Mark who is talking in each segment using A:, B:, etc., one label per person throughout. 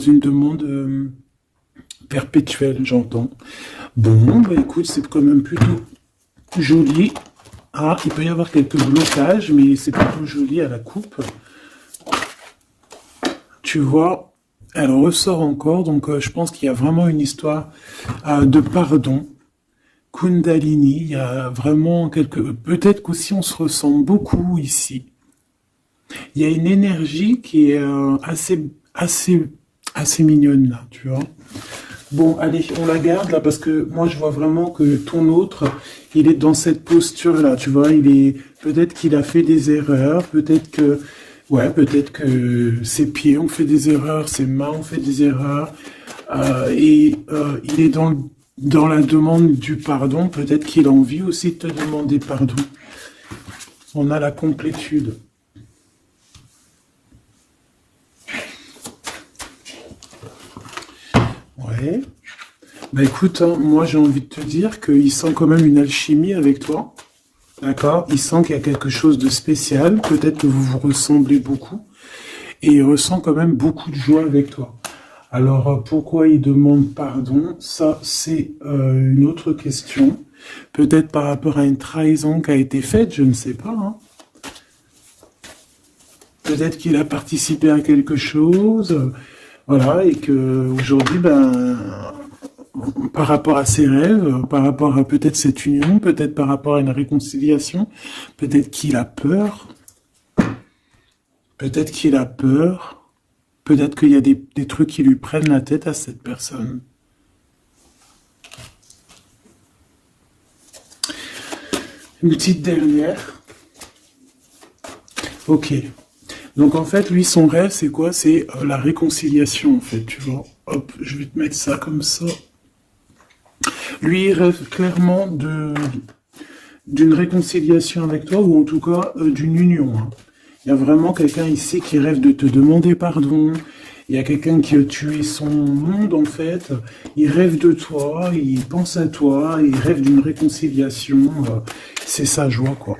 A: une demande perpétuelle, j'entends. Bon, bah écoute, c'est quand même plutôt joli. Ah, il peut y avoir quelques blocages, mais c'est plutôt joli à la coupe. Tu vois, elle ressort encore, donc je pense qu'il y a vraiment une histoire de pardon. Kundalini, il y a vraiment quelque... Peut-être qu'aussi on se ressent beaucoup ici. Il y a une énergie qui est assez mignonne là, tu vois. Bon, allez, on la garde là parce que moi je vois vraiment que ton autre, il est dans cette posture là, tu vois. Il est peut-être qu'il a fait des erreurs, peut-être que ses pieds ont fait des erreurs, ses mains ont fait des erreurs, il est dans la demande du pardon. Peut-être qu'il a envie aussi de te demander pardon. On a la complétude. Ouais. Bah écoute, hein, moi j'ai envie de te dire qu'il sent quand même une alchimie avec toi. D'accord? Il sent qu'il y a quelque chose de spécial. Peut-être que vous vous ressemblez beaucoup. Et il ressent quand même beaucoup de joie avec toi. Alors pourquoi il demande pardon? Ça, c'est une autre question. Peut-être par rapport à une trahison qui a été faite, je ne sais pas. Hein. Peut-être qu'il a participé à quelque chose. Voilà, et que aujourd'hui, par rapport à ses rêves, par rapport à peut-être cette union, peut-être par rapport à une réconciliation, peut-être qu'il a peur, peut-être qu'il a peur, peut-être qu'il y a des trucs qui lui prennent la tête à cette personne. Une petite dernière. Ok. Donc en fait, lui, son rêve, c'est quoi? C'est la réconciliation, en fait, tu vois. Hop, je vais te mettre ça comme ça. Lui, il rêve clairement d'une réconciliation avec toi, ou en tout cas d'une union. Hein. Il y a vraiment quelqu'un ici qui rêve de te demander pardon. Il y a quelqu'un qui a tué son monde, en fait. Il rêve de toi, il pense à toi, il rêve d'une réconciliation. C'est sa joie, quoi.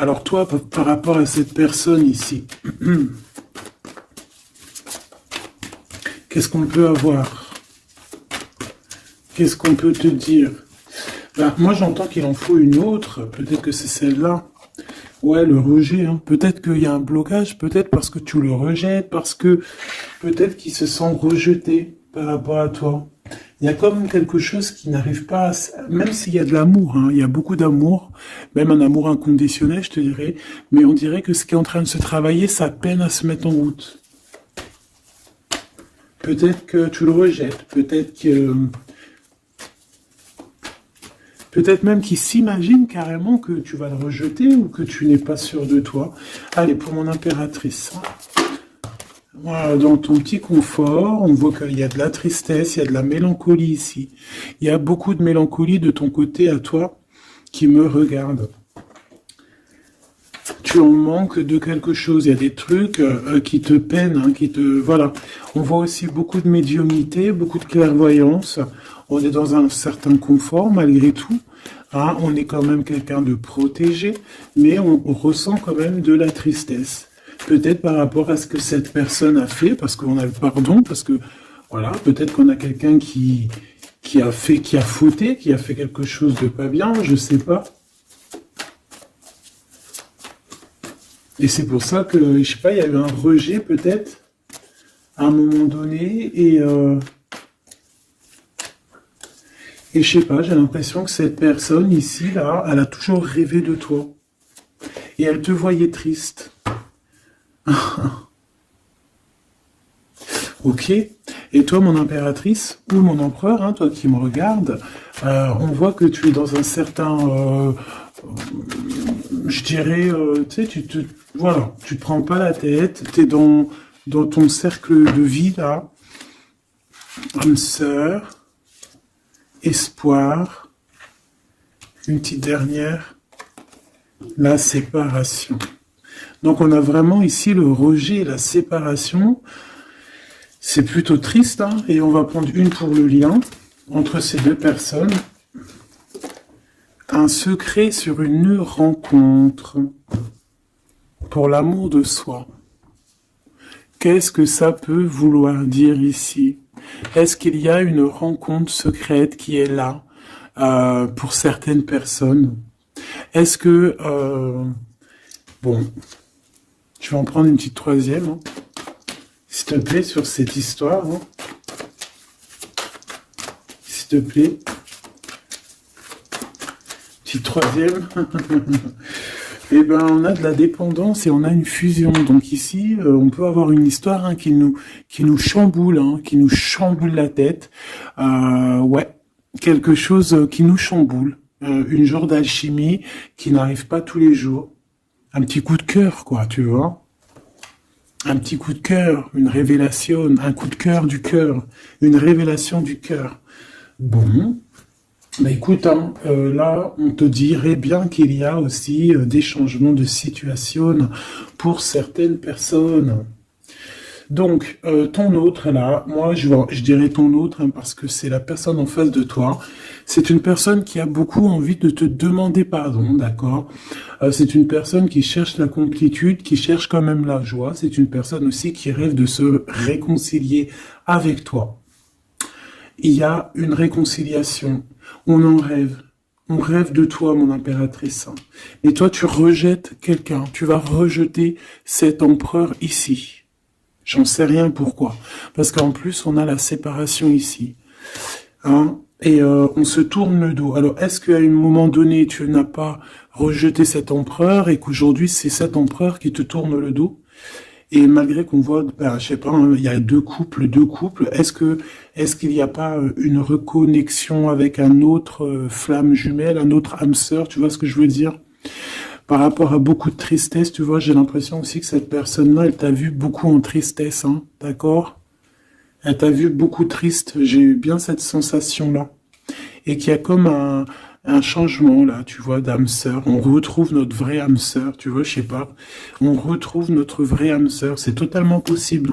A: Alors toi, par rapport à cette personne ici, qu'est-ce qu'on peut avoir? Qu'est-ce qu'on peut te dire? Ben, moi, j'entends qu'il en faut une autre. Peut-être que c'est celle-là. Ouais, le rejet. Hein. Peut-être qu'il y a un blocage. Peut-être parce que tu le rejettes. Parce que peut-être qu'il se sent rejeté par rapport à toi. Il y a comme quelque chose qui n'arrive pas à... Même s'il y a de l'amour, hein, il y a beaucoup d'amour, même un amour inconditionnel, je te dirais, mais on dirait que ce qui est en train de se travailler, ça peine à se mettre en route. Peut-être que tu le rejettes, peut-être même qu'il s'imagine carrément que tu vas le rejeter ou que tu n'es pas sûr de toi. Allez, pour mon impératrice. Voilà, dans ton petit confort, on voit qu'il y a de la tristesse, il y a de la mélancolie ici. Il y a beaucoup de mélancolie de ton côté à toi qui me regarde. Tu en manques de quelque chose, il y a des trucs qui te peinent, hein, Voilà. On voit aussi beaucoup de médiumnité, beaucoup de clairvoyance. On est dans un certain confort malgré tout. Hein, on est quand même quelqu'un de protégé, mais on ressent quand même de la tristesse. Peut-être par rapport à ce que cette personne a fait, parce qu'on a le pardon, parce que voilà, peut-être qu'on a quelqu'un qui a fauté, qui a fait quelque chose de pas bien, je sais pas. Et c'est pour ça que, je sais pas, il y a eu un rejet peut-être à un moment donné, et je sais pas, j'ai l'impression que cette personne ici, là, elle a toujours rêvé de toi. Et elle te voyait triste. Ok. Et toi, mon impératrice, ou mon empereur, hein, toi qui me regardes, on voit que tu es dans un certain, je dirais, tu sais, voilà, tu te prends pas la tête, tu es dans ton cercle de vie, là, âme sœur, espoir, une petite dernière, la séparation. Donc on a vraiment ici le rejet et la séparation. C'est plutôt triste, hein, et on va prendre une pour le lien entre ces deux personnes. Un secret sur une rencontre pour l'amour de soi. Qu'est-ce que ça peut vouloir dire ici? Est-ce qu'il y a une rencontre secrète qui est là pour certaines personnes? Est-ce que... bon, je vais en prendre une petite troisième, hein, s'il te plaît, sur cette histoire. Hein. S'il te plaît. Petite troisième. Eh ben, on a de la dépendance et on a une fusion. Donc ici, on peut avoir une histoire hein, qui nous chamboule, hein, qui nous chamboule la tête. Ouais, quelque chose qui nous chamboule. Une genre d'alchimie qui n'arrive pas tous les jours. Un petit coup de cœur, quoi, tu vois. Un petit coup de cœur, une révélation, un coup de cœur du cœur, une révélation du cœur. Bon. Bah écoute, hein, là, on te dirait bien qu'il y a aussi des changements de situation pour certaines personnes. Donc, ton autre, là, moi, je dirais ton autre, hein, parce que c'est la personne en face de toi. C'est une personne qui a beaucoup envie de te demander pardon, d'accord? C'est une personne qui cherche la complétude, qui cherche quand même la joie. C'est une personne aussi qui rêve de se réconcilier avec toi. Il y a une réconciliation. On en rêve. On rêve de toi, mon impératrice. Et toi, tu rejettes quelqu'un. Tu vas rejeter cet empereur ici. J'en sais rien pourquoi. Parce qu'en plus, on a la séparation ici. Hein? Et on se tourne le dos. Alors, est-ce qu'à un moment donné, tu n'as pas rejeté cet empereur et qu'aujourd'hui, c'est cet empereur qui te tourne le dos? Et malgré qu'on voit, ben, je sais pas, hein, il y a deux couples, est-ce qu'il n'y a pas une reconnexion avec un autre flamme jumelle, un autre âme sœur, tu vois ce que je veux dire? Par rapport à beaucoup de tristesse, tu vois, j'ai l'impression aussi que cette personne-là, elle t'a vu beaucoup en tristesse, hein, d'accord? Elle t'a vu beaucoup triste, j'ai eu bien cette sensation-là. Et qu'il y a comme un changement là, tu vois, d'âme sœur. On retrouve notre vraie âme sœur, tu vois, je sais pas. On retrouve notre vraie âme sœur, c'est totalement possible.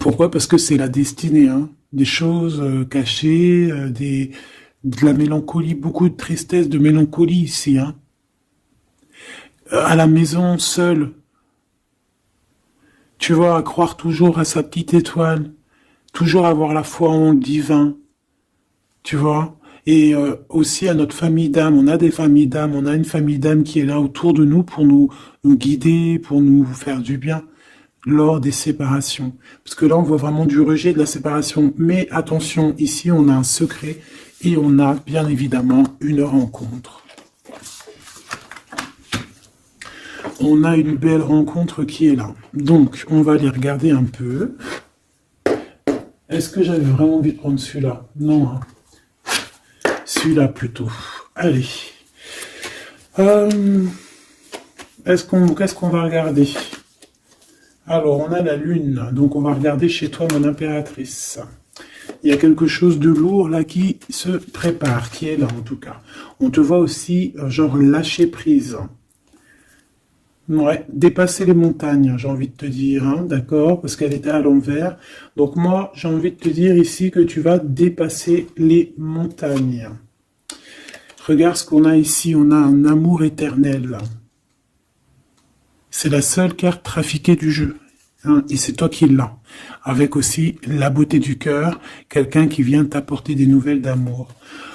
A: Pourquoi? Parce que c'est la destinée, hein. Des choses cachées, de la mélancolie, beaucoup de tristesse, de mélancolie ici, hein. À la maison, seul, tu vois, à croire toujours à sa petite étoile, toujours avoir la foi en le divin, tu vois. Et aussi à notre famille d'âme, on a des familles d'âme, on a une famille d'âme qui est là autour de nous pour nous guider, pour nous faire du bien lors des séparations. Parce que là, on voit vraiment du rejet de la séparation. Mais attention, ici, on a un secret et on a bien évidemment une rencontre. On a une belle rencontre qui est là. Donc, on va aller regarder un peu. Est-ce que j'avais vraiment envie de prendre celui-là? Non, hein. Celui-là plutôt. Allez. Qu'est-ce qu'on va regarder? Alors, on a la lune. Donc, on va regarder chez toi, mon impératrice. Il y a quelque chose de lourd là qui se prépare, qui est là en tout cas. On te voit aussi, genre, lâcher prise. Ouais, dépasser les montagnes, j'ai envie de te dire, hein, d'accord, parce qu'elle était à l'envers. Donc moi, j'ai envie de te dire ici que tu vas dépasser les montagnes. Regarde ce qu'on a ici, on a un amour éternel. C'est la seule carte trafiquée du jeu, hein, et c'est toi qui l'as. Avec aussi la beauté du cœur, quelqu'un qui vient t'apporter des nouvelles d'amour.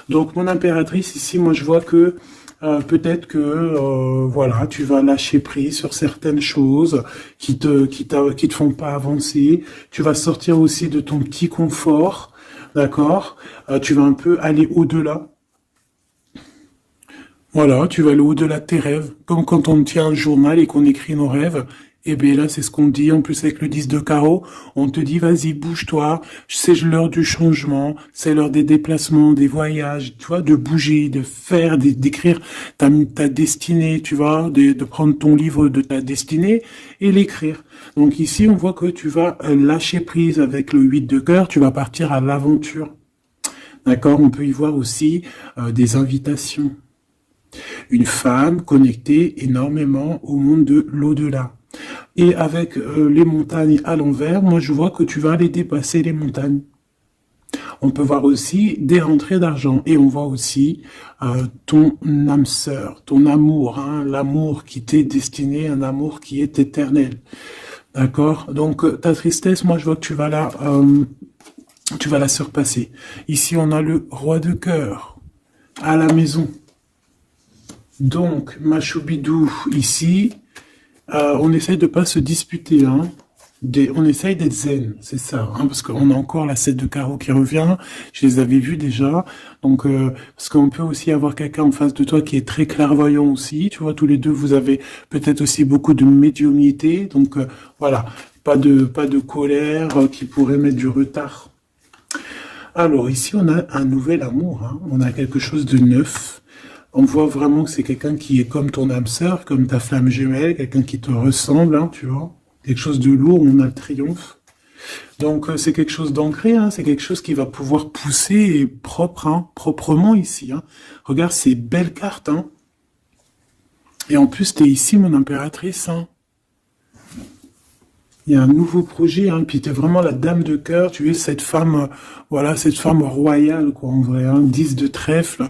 A: Donc mon impératrice, ici, moi je vois que peut-être que voilà, tu vas lâcher prise sur certaines choses qui te font pas avancer. Tu vas sortir aussi de ton petit confort, d'accord? Tu vas un peu aller au-delà. Voilà, tu vas aller au-delà de tes rêves, comme quand on tient un journal et qu'on écrit nos rêves. Et bien là, c'est ce qu'on dit, en plus avec le 10 de carreau, on te dit, vas-y, bouge-toi, c'est l'heure du changement, c'est l'heure des déplacements, des voyages, tu vois, de bouger, de faire, d'écrire ta destinée, tu vois, de prendre ton livre de ta destinée et l'écrire. Donc ici, on voit que tu vas lâcher prise avec le 8 de cœur, tu vas partir à l'aventure. D'accord? On peut y voir aussi des invitations. Une femme connectée énormément au monde de l'au-delà. Et avec les montagnes à l'envers, moi je vois que tu vas aller dépasser les montagnes. On peut voir aussi des rentrées d'argent. Et on voit aussi ton âme sœur, ton amour, hein, l'amour qui t'est destiné, un amour qui est éternel. D'accord? Donc, ta tristesse, moi, je vois que tu vas la surpasser. Ici, on a le roi de cœur à la maison. Donc, ma choubidou, ici, on essaye de pas se disputer, hein. On essaye d'être zen, c'est ça, hein, parce qu'on a encore la 7 de carreau qui revient, je les avais vus déjà, donc parce qu'on peut aussi avoir quelqu'un en face de toi qui est très clairvoyant aussi, tu vois, tous les deux vous avez peut-être aussi beaucoup de médiumnité, donc voilà, pas de colère qui pourrait mettre du retard. Alors ici on a un nouvel amour, hein, on a quelque chose de neuf. On voit vraiment que c'est quelqu'un qui est comme ton âme sœur, comme ta flamme jumelle, quelqu'un qui te ressemble, hein, tu vois. Quelque chose de lourd, on a le triomphe. Donc c'est quelque chose d'ancré, hein, c'est quelque chose qui va pouvoir pousser et propre, hein, proprement ici. Hein. Regarde ces belles cartes. Hein. Et en plus, t'es ici, mon impératrice. Hein. Il y a un nouveau projet, hein, puis t'es vraiment la dame de cœur, tu es cette femme, voilà, cette femme royale, quoi, en vrai, hein, 10 de trèfle,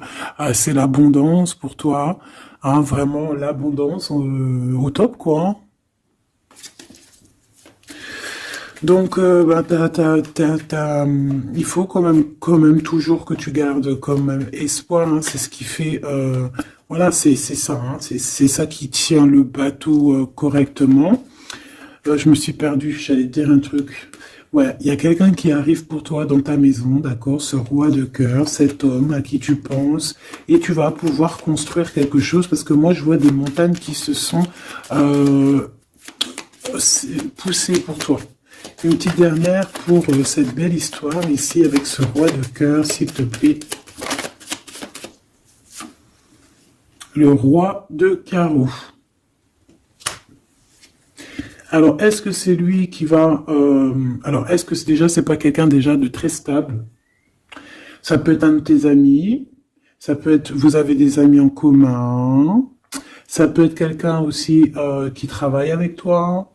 A: c'est l'abondance pour toi, hein, vraiment l'abondance au top, quoi. Hein. Donc, bah, il faut quand même toujours que tu gardes quand même espoir. Hein, c'est ce qui fait, voilà, c'est ça, hein, c'est ça qui tient le bateau correctement. Je me suis perdu, j'allais te dire un truc. Ouais, il y a quelqu'un qui arrive pour toi dans ta maison, d'accord, ce roi de cœur, cet homme à qui tu penses, et tu vas pouvoir construire quelque chose, parce que moi je vois des montagnes qui se sont poussées pour toi. Une petite dernière pour cette belle histoire ici avec ce roi de cœur, s'il te plaît. Le roi de carreau. Alors, est-ce que c'est lui qui va... alors, est-ce que c'est pas quelqu'un déjà de très stable? Ça peut être un de tes amis. Ça peut être... Vous avez des amis en commun. Ça peut être quelqu'un aussi qui travaille avec toi.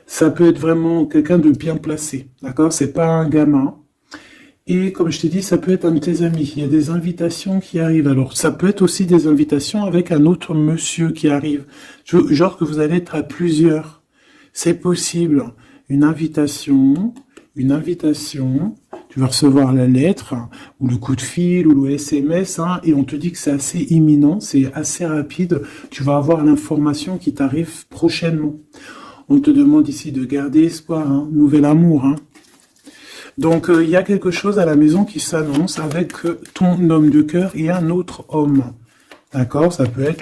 A: Ça peut être vraiment quelqu'un de bien placé. D'accord? C'est pas un gamin. Et comme je t'ai dit, ça peut être un de tes amis. Il y a des invitations qui arrivent. Alors, ça peut être aussi des invitations avec un autre monsieur qui arrive. Genre que vous allez être à plusieurs. C'est possible. Une invitation, tu vas recevoir la lettre, hein, ou le coup de fil, ou le SMS, hein, et on te dit que c'est assez imminent, c'est assez rapide. Tu vas avoir l'information qui t'arrive prochainement. On te demande ici de garder espoir, hein, nouvel amour. Hein. Donc, il y a quelque chose à la maison qui s'annonce avec ton homme de cœur et un autre homme. D'accord? Ça peut être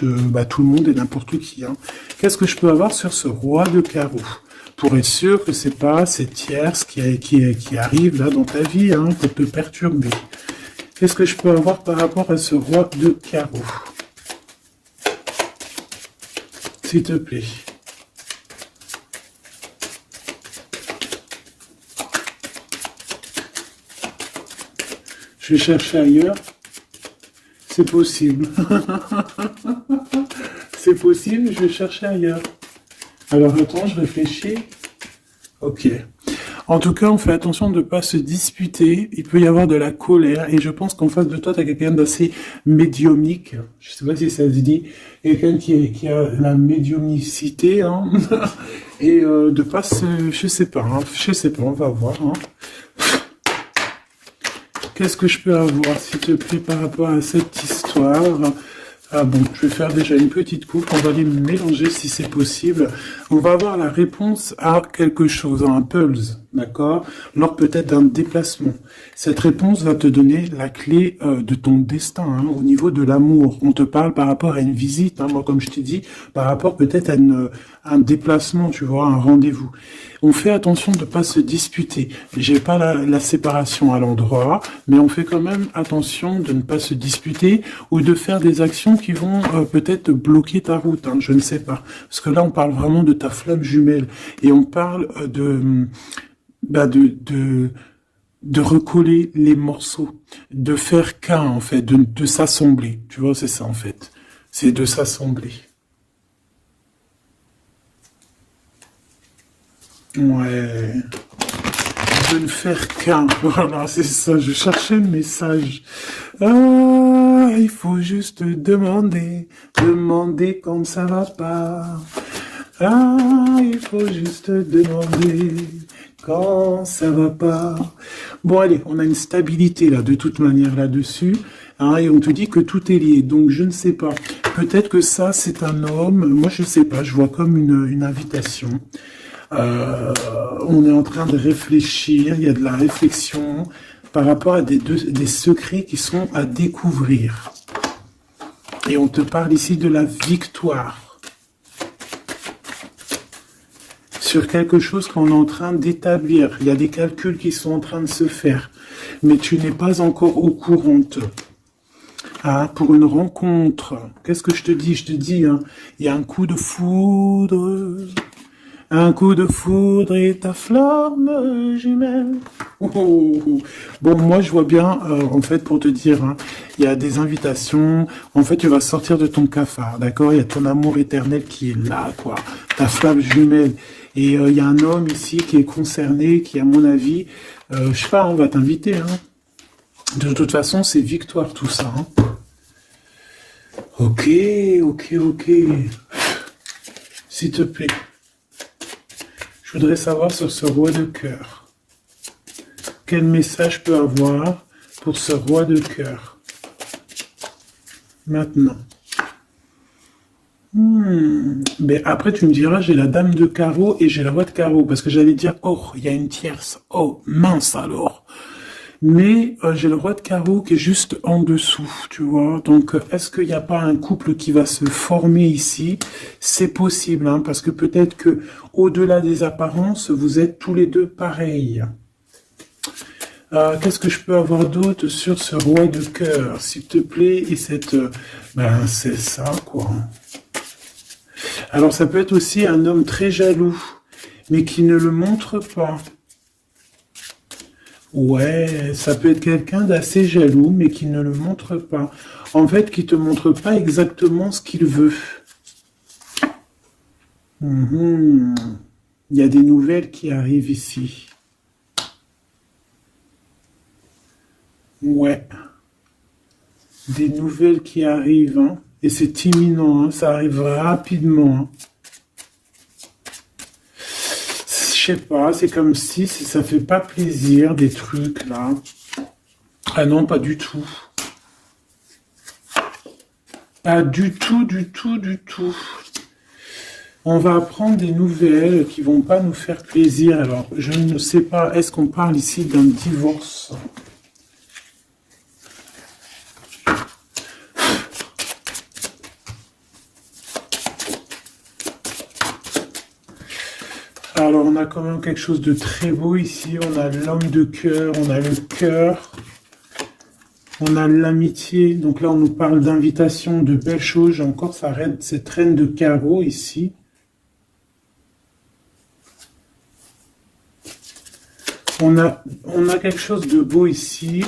A: tout le monde et n'importe qui. Hein. Qu'est-ce que je peux avoir sur ce roi de carreau? Pour être sûr que c'est pas cette tierce qui arrive là dans ta vie, hein, pour te perturber. Qu'est-ce que je peux avoir par rapport à ce roi de carreau? S'il te plaît. Je vais chercher ailleurs. C'est possible. C'est possible, je vais chercher ailleurs. Alors attends, je réfléchis. Ok. En tout cas, on fait attention de ne pas se disputer. Il peut y avoir de la colère. Et je pense qu'en face de toi, tu as quelqu'un d'assez médiumnique. Je sais pas si ça se dit. Quelqu'un qui a la médiumnicité. Hein. Et de pas se... Je sais pas. Hein. Je sais pas, on va voir. Hein. Qu'est-ce que je peux avoir, s'il te plaît, par rapport à cette histoire? Ah bon, je vais faire déjà une petite coupe, on va les mélanger si c'est possible. On va avoir la réponse à quelque chose, à un puzzle, d'accord? Lors peut-être d'un déplacement. Cette réponse va te donner la clé de ton destin, hein, au niveau de l'amour. On te parle par rapport à une visite, hein, moi comme je t'ai dit, par rapport peut-être à un déplacement, tu vois, un rendez-vous. On fait attention de ne pas se disputer. J'ai pas la séparation à l'endroit, mais on fait quand même attention de ne pas se disputer ou de faire des actions qui vont peut-être bloquer ta route, hein, je ne sais pas. Parce que là, on parle vraiment de ta flamme jumelle et on parle de recoller les morceaux, de faire qu'un en fait, de s'assembler. Tu vois, c'est ça en fait. C'est de s'assembler. Ouais. De ne faire qu'un. Voilà, c'est ça. Je cherchais le message. Ah, il faut juste demander quand ça va pas. Ah, il faut juste demander quand ça va pas. Bon, allez, on a une stabilité là, de toute manière là-dessus. Hein, et on te dit que tout est lié. Donc, je ne sais pas. Peut-être que ça, c'est un homme. Moi, je ne sais pas. Je vois comme une invitation. On est en train de réfléchir. Il y a de la réflexion par rapport à des secrets qui sont à découvrir. Et on te parle ici de la victoire sur quelque chose qu'on est en train d'établir. Il y a des calculs qui sont en train de se faire, mais tu n'es pas encore au courant. Ah, pour une rencontre, qu'est-ce que je te dis? Je te dis, hein, il y a un coup de foudre. Un coup de foudre et ta flamme jumelle. Oh, oh, oh. Bon, moi, je vois bien, en fait, pour te dire, hein, il y a des invitations. En fait, tu vas sortir de ton cafard, d'accord? Il y a ton amour éternel qui est là, quoi. Ta flamme jumelle. Et il y a un homme ici qui est concerné, qui, à mon avis, je sais pas, on va t'inviter, hein. De toute façon, c'est victoire, tout ça, hein. Ok, ok, ok. S'il te plaît. Je voudrais savoir sur ce roi de cœur. Quel message je peux avoir pour ce roi de cœur? Maintenant. Mais après, tu me diras, j'ai la dame de carreau et j'ai la roi de carreau. Parce que j'allais dire, oh, il y a une tierce. Oh, mince alors. Mais j'ai le roi de carreau qui est juste en dessous, tu vois. Donc, est-ce qu'il n'y a pas un couple qui va se former ici? C'est possible, hein, parce que peut-être que au-delà des apparences, vous êtes tous les deux pareils. Qu'est-ce que je peux avoir d'autre sur ce roi de cœur, s'il te plaît? Et cette... ben, c'est ça, quoi. Alors, ça peut être aussi un homme très jaloux, mais qui ne le montre pas. Ouais, ça peut être quelqu'un d'assez jaloux, mais qui ne le montre pas. En fait, qui te montre pas exactement ce qu'il veut. Mhm. Il y a des nouvelles qui arrivent ici. Ouais, des nouvelles qui arrivent, hein. Et c'est imminent, hein. Ça arrive rapidement, hein. Je sais pas, c'est comme si ça fait pas plaisir, des trucs, là. Ah non, pas du tout. Pas du tout, du tout, du tout. On va apprendre des nouvelles qui vont pas nous faire plaisir. Alors, je ne sais pas, est-ce qu'on parle ici d'un divorce? Alors, on a quand même quelque chose de très beau ici. On a l'homme de cœur, on a le cœur, on a l'amitié. Donc là, on nous parle d'invitation, de belles choses. J'ai encore cette reine de carreau ici. On a quelque chose de beau ici.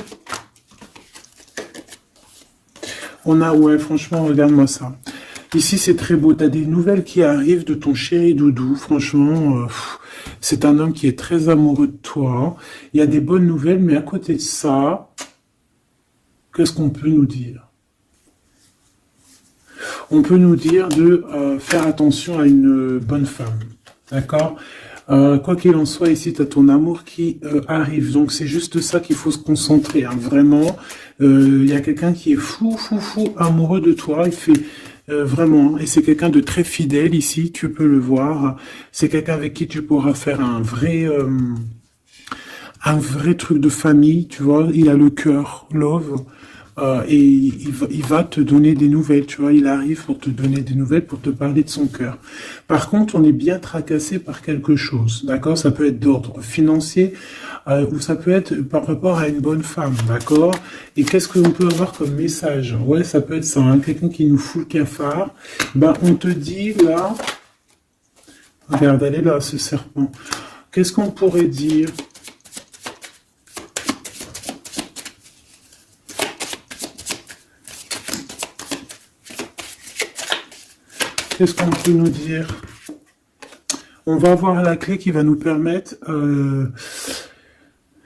A: On a, ouais, franchement, regarde-moi ça. Ici, c'est très beau. Tu as des nouvelles qui arrivent de ton chéri doudou. Franchement, c'est un homme qui est très amoureux de toi. Il y a des bonnes nouvelles, mais à côté de ça, qu'est-ce qu'on peut nous dire? On peut nous dire de faire attention à une bonne femme. D'accord? Quoi qu'il en soit, ici, tu as ton amour qui arrive. Donc, c'est juste ça qu'il faut se concentrer. Hein. Vraiment, il y a quelqu'un qui est fou, fou, fou amoureux de toi. Il fait vraiment. Et c'est quelqu'un de très fidèle ici. Tu peux le voir. C'est quelqu'un avec qui tu pourras faire un vrai truc de famille. Tu vois, il a le cœur, love. Et il va te donner des nouvelles, tu vois, il arrive pour te donner des nouvelles, pour te parler de son cœur. Par contre, on est bien tracassé par quelque chose, d'accord? Ça peut être d'ordre financier, ou ça peut être par rapport à une bonne femme, d'accord? Et qu'est-ce qu'on peut avoir comme message? Ouais, ça peut être ça, hein, quelqu'un qui nous fout le cafard. Ben, on te dit, là, regarde, elle est là, ce serpent. Qu'est-ce qu'on pourrait dire? Qu'est-ce qu'on peut nous dire? On va avoir la clé qui va nous permettre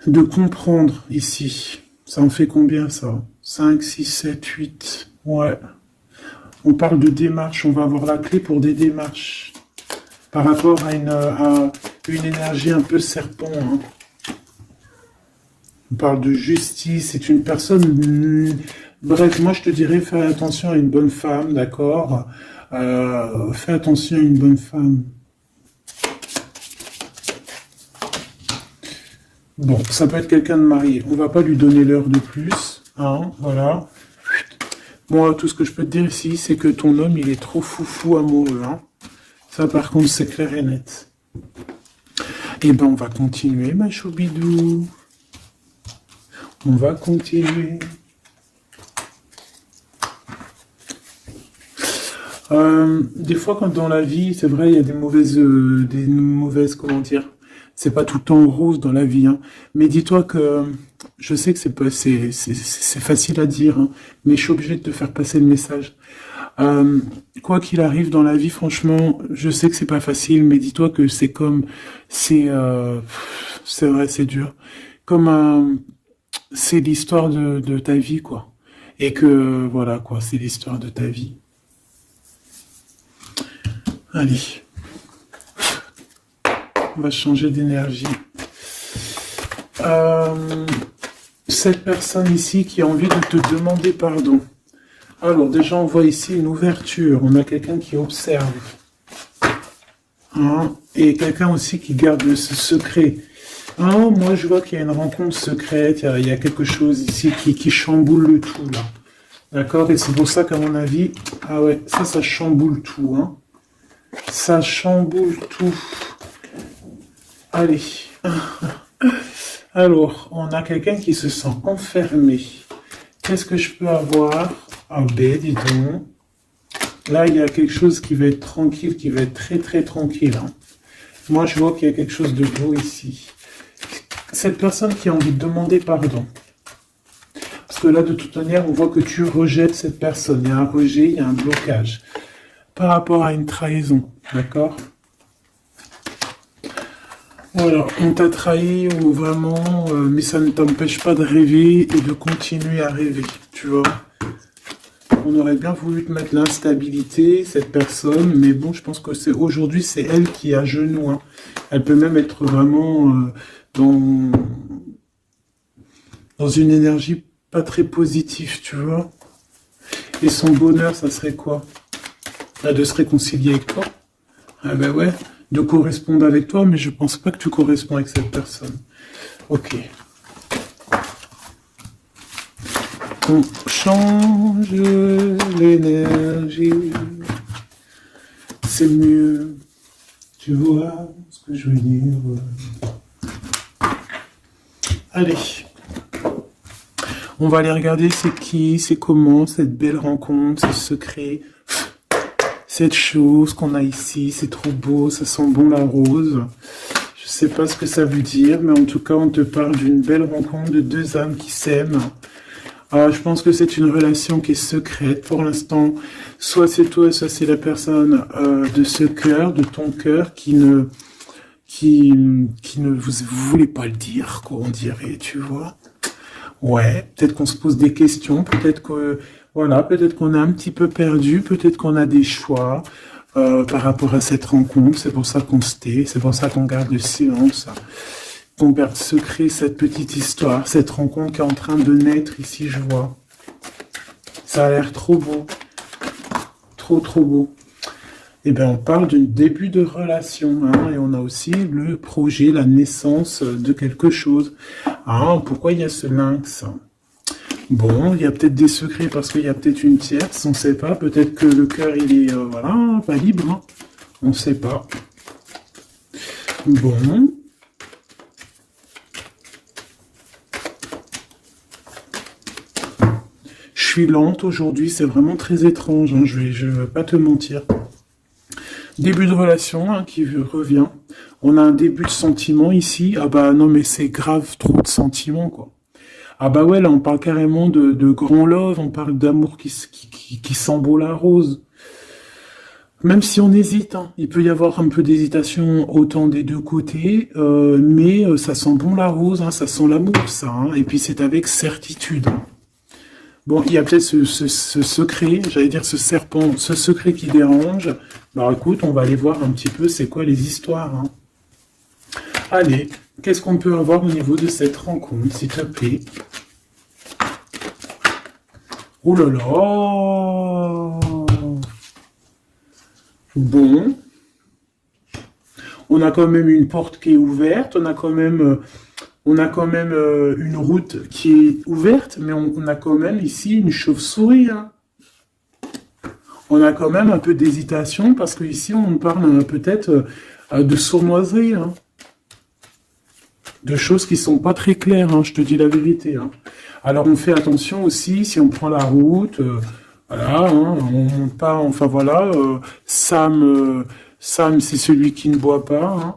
A: de comprendre ici. Ça en fait combien ça? 5, 6, 7, 8. Ouais. On parle de démarche. On va avoir la clé pour des démarches. par rapport à une énergie un peu serpent. Hein. On parle de justice, c'est une personne... Bref, moi je te dirais, fais attention à une bonne femme, d'accord? Fais attention à une bonne femme. Bon, ça peut être quelqu'un de marié. On va pas lui donner l'heure de plus, hein, voilà. Moi, tout ce que je peux te dire ici, c'est que ton homme, il est trop foufou amoureux, hein. Ça, par contre, c'est clair et net. Eh ben, on va continuer, ma choubidou. On va continuer. Des fois, quand dans la vie, c'est vrai, il y a des mauvaises, comment dire, c'est pas tout le temps rose dans la vie, hein. Mais dis-toi que, je sais que c'est facile à dire, hein, mais je suis obligé de te faire passer le message. Quoi qu'il arrive dans la vie, franchement, je sais que c'est pas facile, mais dis-toi que c'est vrai, c'est dur. C'est l'histoire de ta vie, quoi. Et que, voilà, quoi, c'est l'histoire de ta vie. Allez. On va changer d'énergie. Cette personne ici qui a envie de te demander pardon. Alors, déjà, on voit ici une ouverture. On a quelqu'un qui observe. Hein, et quelqu'un aussi qui garde ce secret. Hein, moi, je vois qu'il y a une rencontre secrète. Il y a quelque chose ici qui chamboule le tout, là. D'accord? Et c'est pour ça qu'à mon avis... Ah ouais, ça chamboule tout, hein. Ça chamboule tout. Allez. Alors, on a quelqu'un qui se sent enfermé. Qu'est-ce que je peux avoir? Ah ben, dis donc. Là, il y a quelque chose qui va être tranquille, qui va être très très tranquille. Hein. Moi, je vois qu'il y a quelque chose de beau ici. Cette personne qui a envie de demander pardon. Parce que là, de toute manière, on voit que tu rejettes cette personne. Il y a un rejet, il y a un blocage. Par rapport à une trahison, d'accord? Voilà, on t'a trahi ou vraiment, mais ça ne t'empêche pas de rêver et de continuer à rêver, tu vois. On aurait bien voulu te mettre l'instabilité, cette personne, mais bon, je pense que aujourd'hui, c'est elle qui est à genoux. Hein. Elle peut même être vraiment dans une énergie pas très positive, tu vois. Et son bonheur, ça serait quoi? De se réconcilier avec toi. Ah ben ouais, de correspondre avec toi, mais je pense pas que tu corresponds avec cette personne. Ok. On change l'énergie. C'est mieux. Tu vois ce que je veux dire. Allez. On va aller regarder c'est qui, c'est comment, cette belle rencontre, ce secret. Cette chose qu'on a ici, c'est trop beau, ça sent bon la rose. Je sais pas ce que ça veut dire, mais en tout cas, on te parle d'une belle rencontre de deux âmes qui s'aiment. Je pense que c'est une relation qui est secrète pour l'instant. Soit c'est toi, soit c'est la personne de ce cœur, de ton cœur, qui ne vous voulez pas le dire, quoi, on dirait, tu vois. Ouais, peut-être qu'on se pose des questions, peut-être que voilà, peut-être qu'on est un petit peu perdu, peut-être qu'on a des choix par rapport à cette rencontre. C'est pour ça qu'on se tait, c'est pour ça qu'on garde le silence, qu'on garde secret cette petite histoire, cette rencontre qui est en train de naître ici, je vois. Ça a l'air trop beau, trop beau. Eh bien, on parle d'un début de relation, hein, et on a aussi le projet, la naissance de quelque chose. Ah, pourquoi il y a ce lynx? Bon, il y a peut-être des secrets parce qu'il y a peut-être une tierce, on ne sait pas. Peut-être que le cœur, il est, voilà, pas libre. Hein. On ne sait pas. Bon. Je suis lente aujourd'hui, c'est vraiment très étrange, hein, je vais pas te mentir. Début de relation hein, qui revient. On a un début de sentiment ici. Ah bah non, mais c'est grave, trop de sentiments, quoi. Ah bah ouais, là, on parle carrément de grand love, on parle d'amour qui sent beau la rose. Même si on hésite, hein, il peut y avoir un peu d'hésitation autant des deux côtés, mais ça sent bon la rose, hein, ça sent l'amour, ça. Hein, et puis c'est avec certitude. Hein. Bon, il y a peut-être ce secret, j'allais dire ce serpent, ce secret qui dérange. Bah écoute, on va aller voir un petit peu c'est quoi les histoires. Hein. Allez, qu'est-ce qu'on peut avoir au niveau de cette rencontre, s'il te plaît? Oh là là! Bon. On a quand même une porte qui est ouverte, on a quand même une route qui est ouverte, mais on a quand même ici une chauve-souris. Hein. On a quand même un peu d'hésitation parce que ici on parle peut-être de sournoiserie, hein. De choses qui sont pas très claires, hein, je te dis la vérité. Hein. Alors on fait attention aussi si on prend la route, voilà, hein, on monte pas, enfin voilà, Sam c'est celui qui ne boit pas. Hein.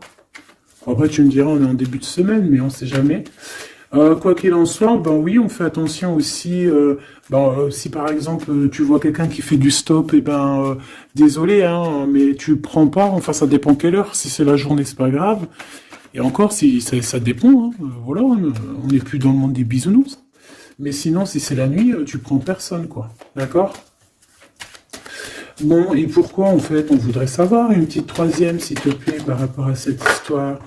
A: Après tu me diras on est en début de semaine, mais on sait jamais. Quoi qu'il en soit, ben oui, on fait attention aussi. Si par exemple tu vois quelqu'un qui fait du stop, et désolé, hein, mais tu prends pas. Enfin, ça dépend quelle heure. Si c'est la journée, c'est pas grave. Et encore, si ça dépend. Hein, voilà, on n'est plus dans le monde des bisounours. Mais sinon, si c'est la nuit, tu prends personne, quoi. D'accord? Bon, et pourquoi en fait on voudrait savoir une petite troisième, s'il te plaît, par rapport à cette histoire?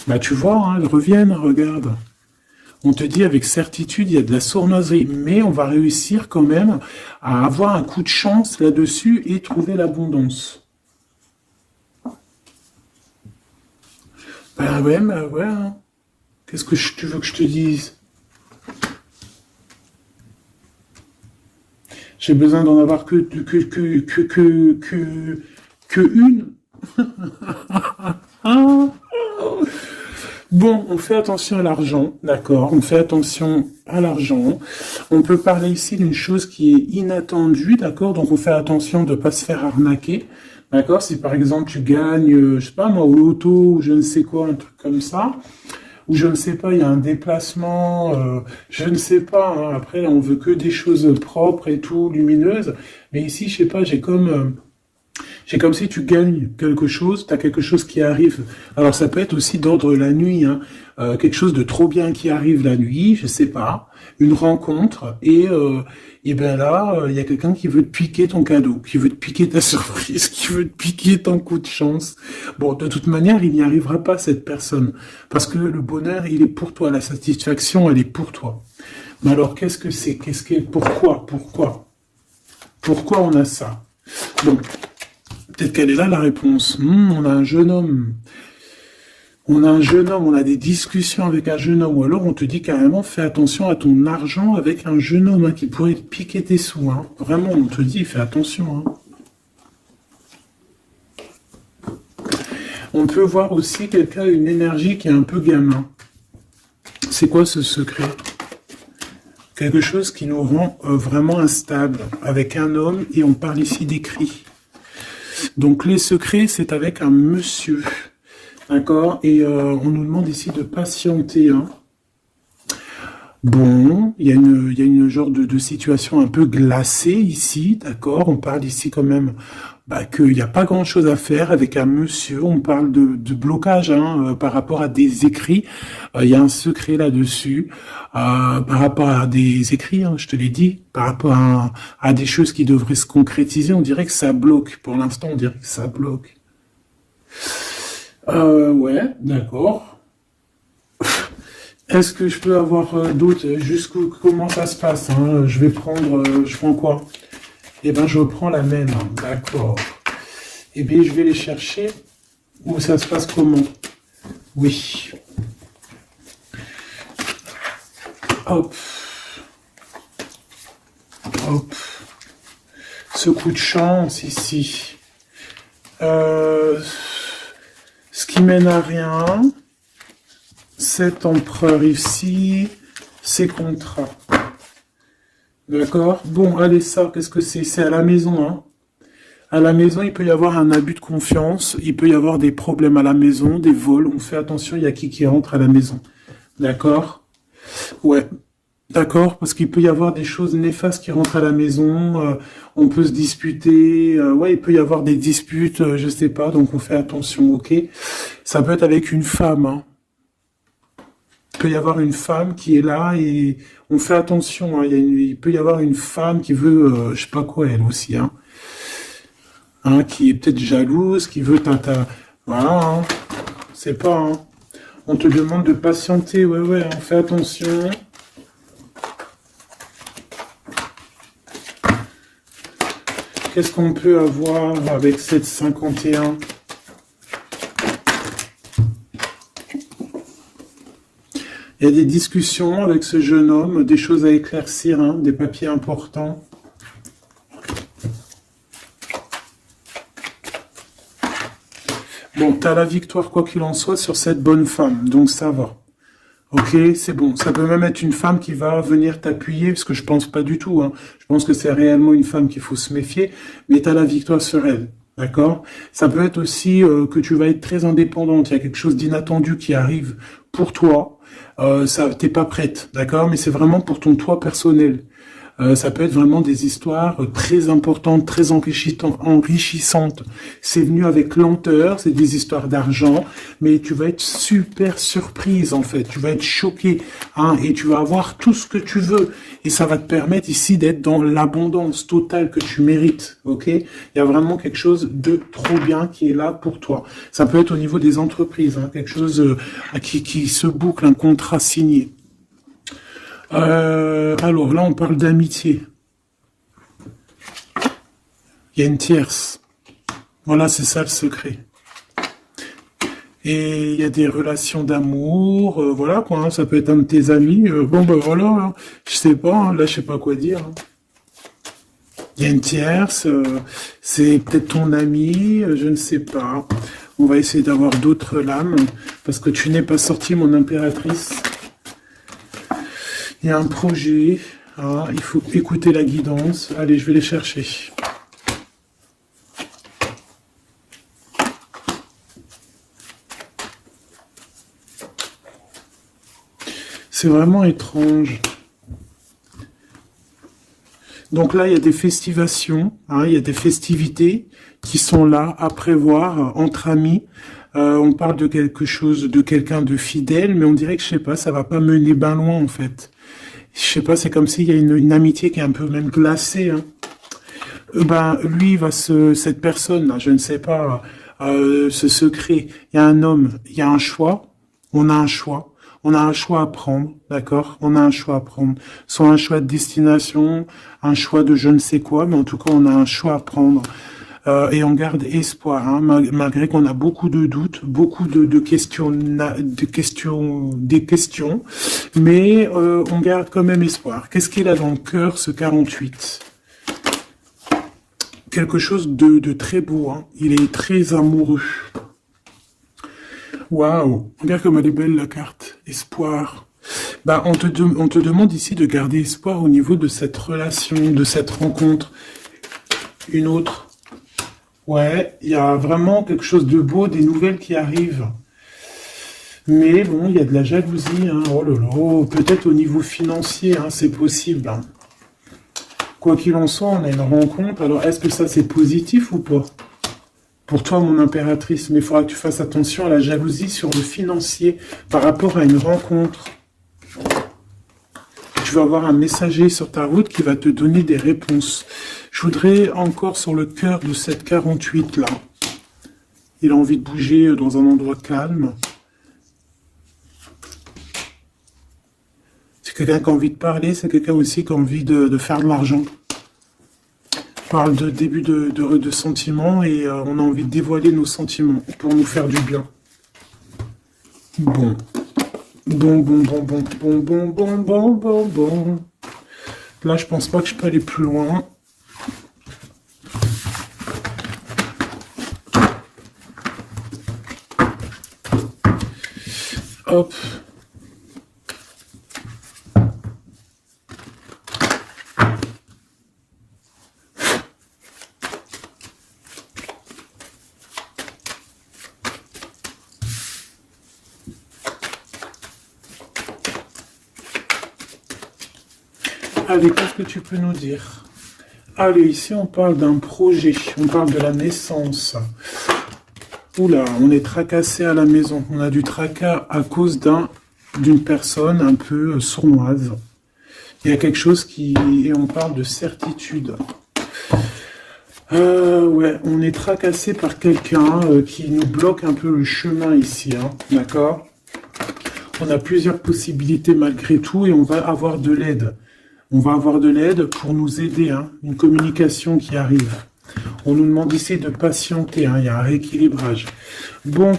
A: Bah tu vois, hein, elles reviennent, regarde. On te dit avec certitude, il y a de la sournoiserie, mais on va réussir quand même à avoir un coup de chance là-dessus et trouver l'abondance. Bah ouais, bah ouais. Hein. Qu'est-ce que tu veux que je te dise? J'ai besoin d'en avoir que une. Ah. Bon, on fait attention à l'argent, d'accord, on fait attention à l'argent. On peut parler ici d'une chose qui est inattendue, d'accord, donc on fait attention de ne pas se faire arnaquer, d'accord. Si par exemple tu gagnes, je sais pas moi, au loto, ou je ne sais quoi, un truc comme ça, ou je ne sais pas, il y a un déplacement, je ne sais pas, hein, après on veut que des choses propres et tout, lumineuses, mais ici, je sais pas, c'est comme si tu gagnes quelque chose, tu as quelque chose qui arrive. Alors ça peut être aussi d'ordre la nuit, hein, quelque chose de trop bien qui arrive la nuit, je sais pas, une rencontre, et ben là, il y a quelqu'un qui veut te piquer ton cadeau, qui veut te piquer ta surprise, qui veut te piquer ton coup de chance. Bon, de toute manière, il n'y arrivera pas cette personne, parce que le bonheur, il est pour toi, la satisfaction, elle est pour toi. Mais alors, qu'est-ce que c'est? Pourquoi on a ça? Bon. Peut-être qu'elle est là, la réponse. On a un jeune homme. On a des discussions avec un jeune homme. Ou alors on te dit carrément, fais attention à ton argent avec un jeune homme hein, qui pourrait te piquer tes sous. Hein. Vraiment, on te dit, fais attention. Hein. On peut voir aussi quelqu'un, une énergie qui est un peu gamin. C'est quoi ce secret? Quelque chose qui nous rend vraiment instable. Avec un homme, et on parle ici des cris. Donc les secrets, c'est avec un monsieur, d'accord? Et on nous demande ici de patienter. Hein. Bon, il y a une genre de situation un peu glacée ici, d'accord? On parle ici quand même qu'il n'y a pas grand-chose à faire avec un monsieur. On parle de blocage hein, par rapport à des écrits. Il y a un secret là-dessus. Par rapport à des écrits, hein, je te l'ai dit, par rapport à des choses qui devraient se concrétiser, on dirait que ça bloque. Pour l'instant, on dirait que ça bloque. Ouais, d'accord. Est-ce que je peux avoir d'autres comment ça se passe hein? Je vais prendre, je prends quoi? Eh ben, je reprends la même. Hein. D'accord. Eh bien, je vais les chercher. Où ça se passe comment? Oui. Hop. Hop. Ce coup de chance ici. Ce qui mène à rien. Cet empereur ici. Ces contrats. D'accord? Bon, allez, ça, qu'est-ce que c'est? C'est à la maison, hein. À la maison, il peut y avoir un abus de confiance, il peut y avoir des problèmes à la maison, des vols. On fait attention, il y a qui rentre à la maison. D'accord? Ouais. D'accord, parce qu'il peut y avoir des choses néfastes qui rentrent à la maison, on peut se disputer, ouais, il peut y avoir des disputes, je sais pas, donc on fait attention, ok? Ça peut être avec une femme, hein. peut y avoir une femme qui est là et on fait attention. Hein, il peut y avoir une femme qui veut, je sais pas quoi, elle aussi, hein, qui est peut-être jalouse, qui veut voilà, hein, c'est pas. Hein. On te demande de patienter, ouais, on fait attention. Qu'est-ce qu'on peut avoir avec cette 51 ? Il y a des discussions avec ce jeune homme, des choses à éclaircir, hein, des papiers importants. Bon, tu as la victoire quoi qu'il en soit sur cette bonne femme, donc ça va. Ok, c'est bon. Ça peut même être une femme qui va venir t'appuyer, parce que je pense pas du tout. Hein. Je pense que c'est réellement une femme qu'il faut se méfier, mais tu as la victoire sur elle. D'accord ? Ça peut être aussi que tu vas être très indépendante. Il y a quelque chose d'inattendu qui arrive pour toi. T'es pas prête, d'accord ? Mais c'est vraiment pour ton toi personnel. Ça peut être vraiment des histoires très importantes, très enrichissantes. C'est venu avec lenteur, c'est des histoires d'argent, mais tu vas être super surprise en fait. Tu vas être choquée, hein, et tu vas avoir tout ce que tu veux. Et ça va te permettre ici d'être dans l'abondance totale que tu mérites. Ok ? Il y a vraiment quelque chose de trop bien qui est là pour toi. Ça peut être au niveau des entreprises, hein, quelque chose qui se boucle, un contrat signé. Alors là, on parle d'amitié. Il y a une tierce. Voilà, c'est ça le secret. Et il y a des relations d'amour, voilà quoi, hein, ça peut être un de tes amis. Bon, ben voilà, hein, je sais pas, hein, là, je sais pas quoi dire. Hein. Il y a une tierce, c'est peut-être ton ami, je ne sais pas. On va essayer d'avoir d'autres lames, parce que tu n'es pas sortie, mon impératrice. Il y a un projet, hein, il faut écouter la guidance. Allez, je vais les chercher. C'est vraiment étrange. Donc là, il y a des festivations, hein, il y a des festivités qui sont là à prévoir entre amis. On parle de quelque chose, de quelqu'un de fidèle, mais on dirait que, je sais pas, ça va pas mener ben loin en fait. Je sais pas, c'est comme s'il y a une amitié qui est un peu même glacée. Hein. Lui, cette personne-là, je ne sais pas, ce secret, il y a un homme, il y a un choix, on a un choix. On a un choix à prendre, d'accord ? On a un choix à prendre. Soit un choix de destination, un choix de je ne sais quoi, mais en tout cas, on a un choix à prendre. Et on garde espoir, hein, malgré qu'on a beaucoup de doutes, beaucoup de questions, des questions, mais on garde quand même espoir. Qu'est-ce qu'il a dans le cœur, ce 48 ? Quelque chose de très beau, hein. Il est très amoureux. Waouh, regarde comme elle est belle la carte. Espoir. On te demande ici de garder espoir au niveau de cette relation, de cette rencontre. Une autre. Ouais, il y a vraiment quelque chose de beau, des nouvelles qui arrivent. Mais bon, il y a de la jalousie. Hein. Oh là là, peut-être au niveau financier, hein, c'est possible. Hein. Quoi qu'il en soit, on a une rencontre. Alors, est-ce que ça, c'est positif ou pas ? Pour toi, mon impératrice, mais il faudra que tu fasses attention à la jalousie sur le financier par rapport à une rencontre. Tu vas avoir un messager sur ta route qui va te donner des réponses. Je voudrais encore sur le cœur de cette 48 là. Il a envie de bouger dans un endroit calme. C'est quelqu'un qui a envie de parler, c'est quelqu'un aussi qui a envie de faire de l'argent. On parle de début de sentiments et on a envie de dévoiler nos sentiments pour nous faire du bien. Bon. Bon. Là, je pense pas que je peux aller plus loin. Hop. Allez, qu'est-ce que tu peux nous dire? Allez, ici on parle d'un projet, on parle de la naissance. Oula, on est tracassé à la maison, on a du tracas à cause d'un d'une personne un peu sournoise. Il y a quelque chose qui... Et on parle de certitude. Ouais, on est tracassé par quelqu'un qui nous bloque un peu le chemin ici, hein, d'accord? On a plusieurs possibilités malgré tout et on va avoir de l'aide. On va avoir de l'aide pour nous aider, hein, une communication qui arrive. On nous demande ici de patienter, hein, il y a un rééquilibrage. Bon,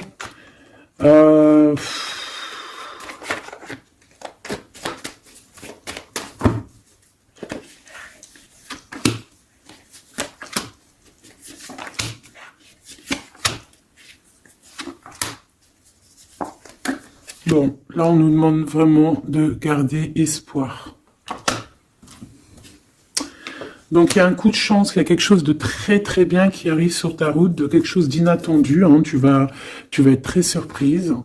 A: bon, là on nous demande vraiment de garder espoir. Donc il y a un coup de chance, il y a quelque chose de très très bien qui arrive sur ta route, de quelque chose d'inattendu, hein, tu vas être très surprise.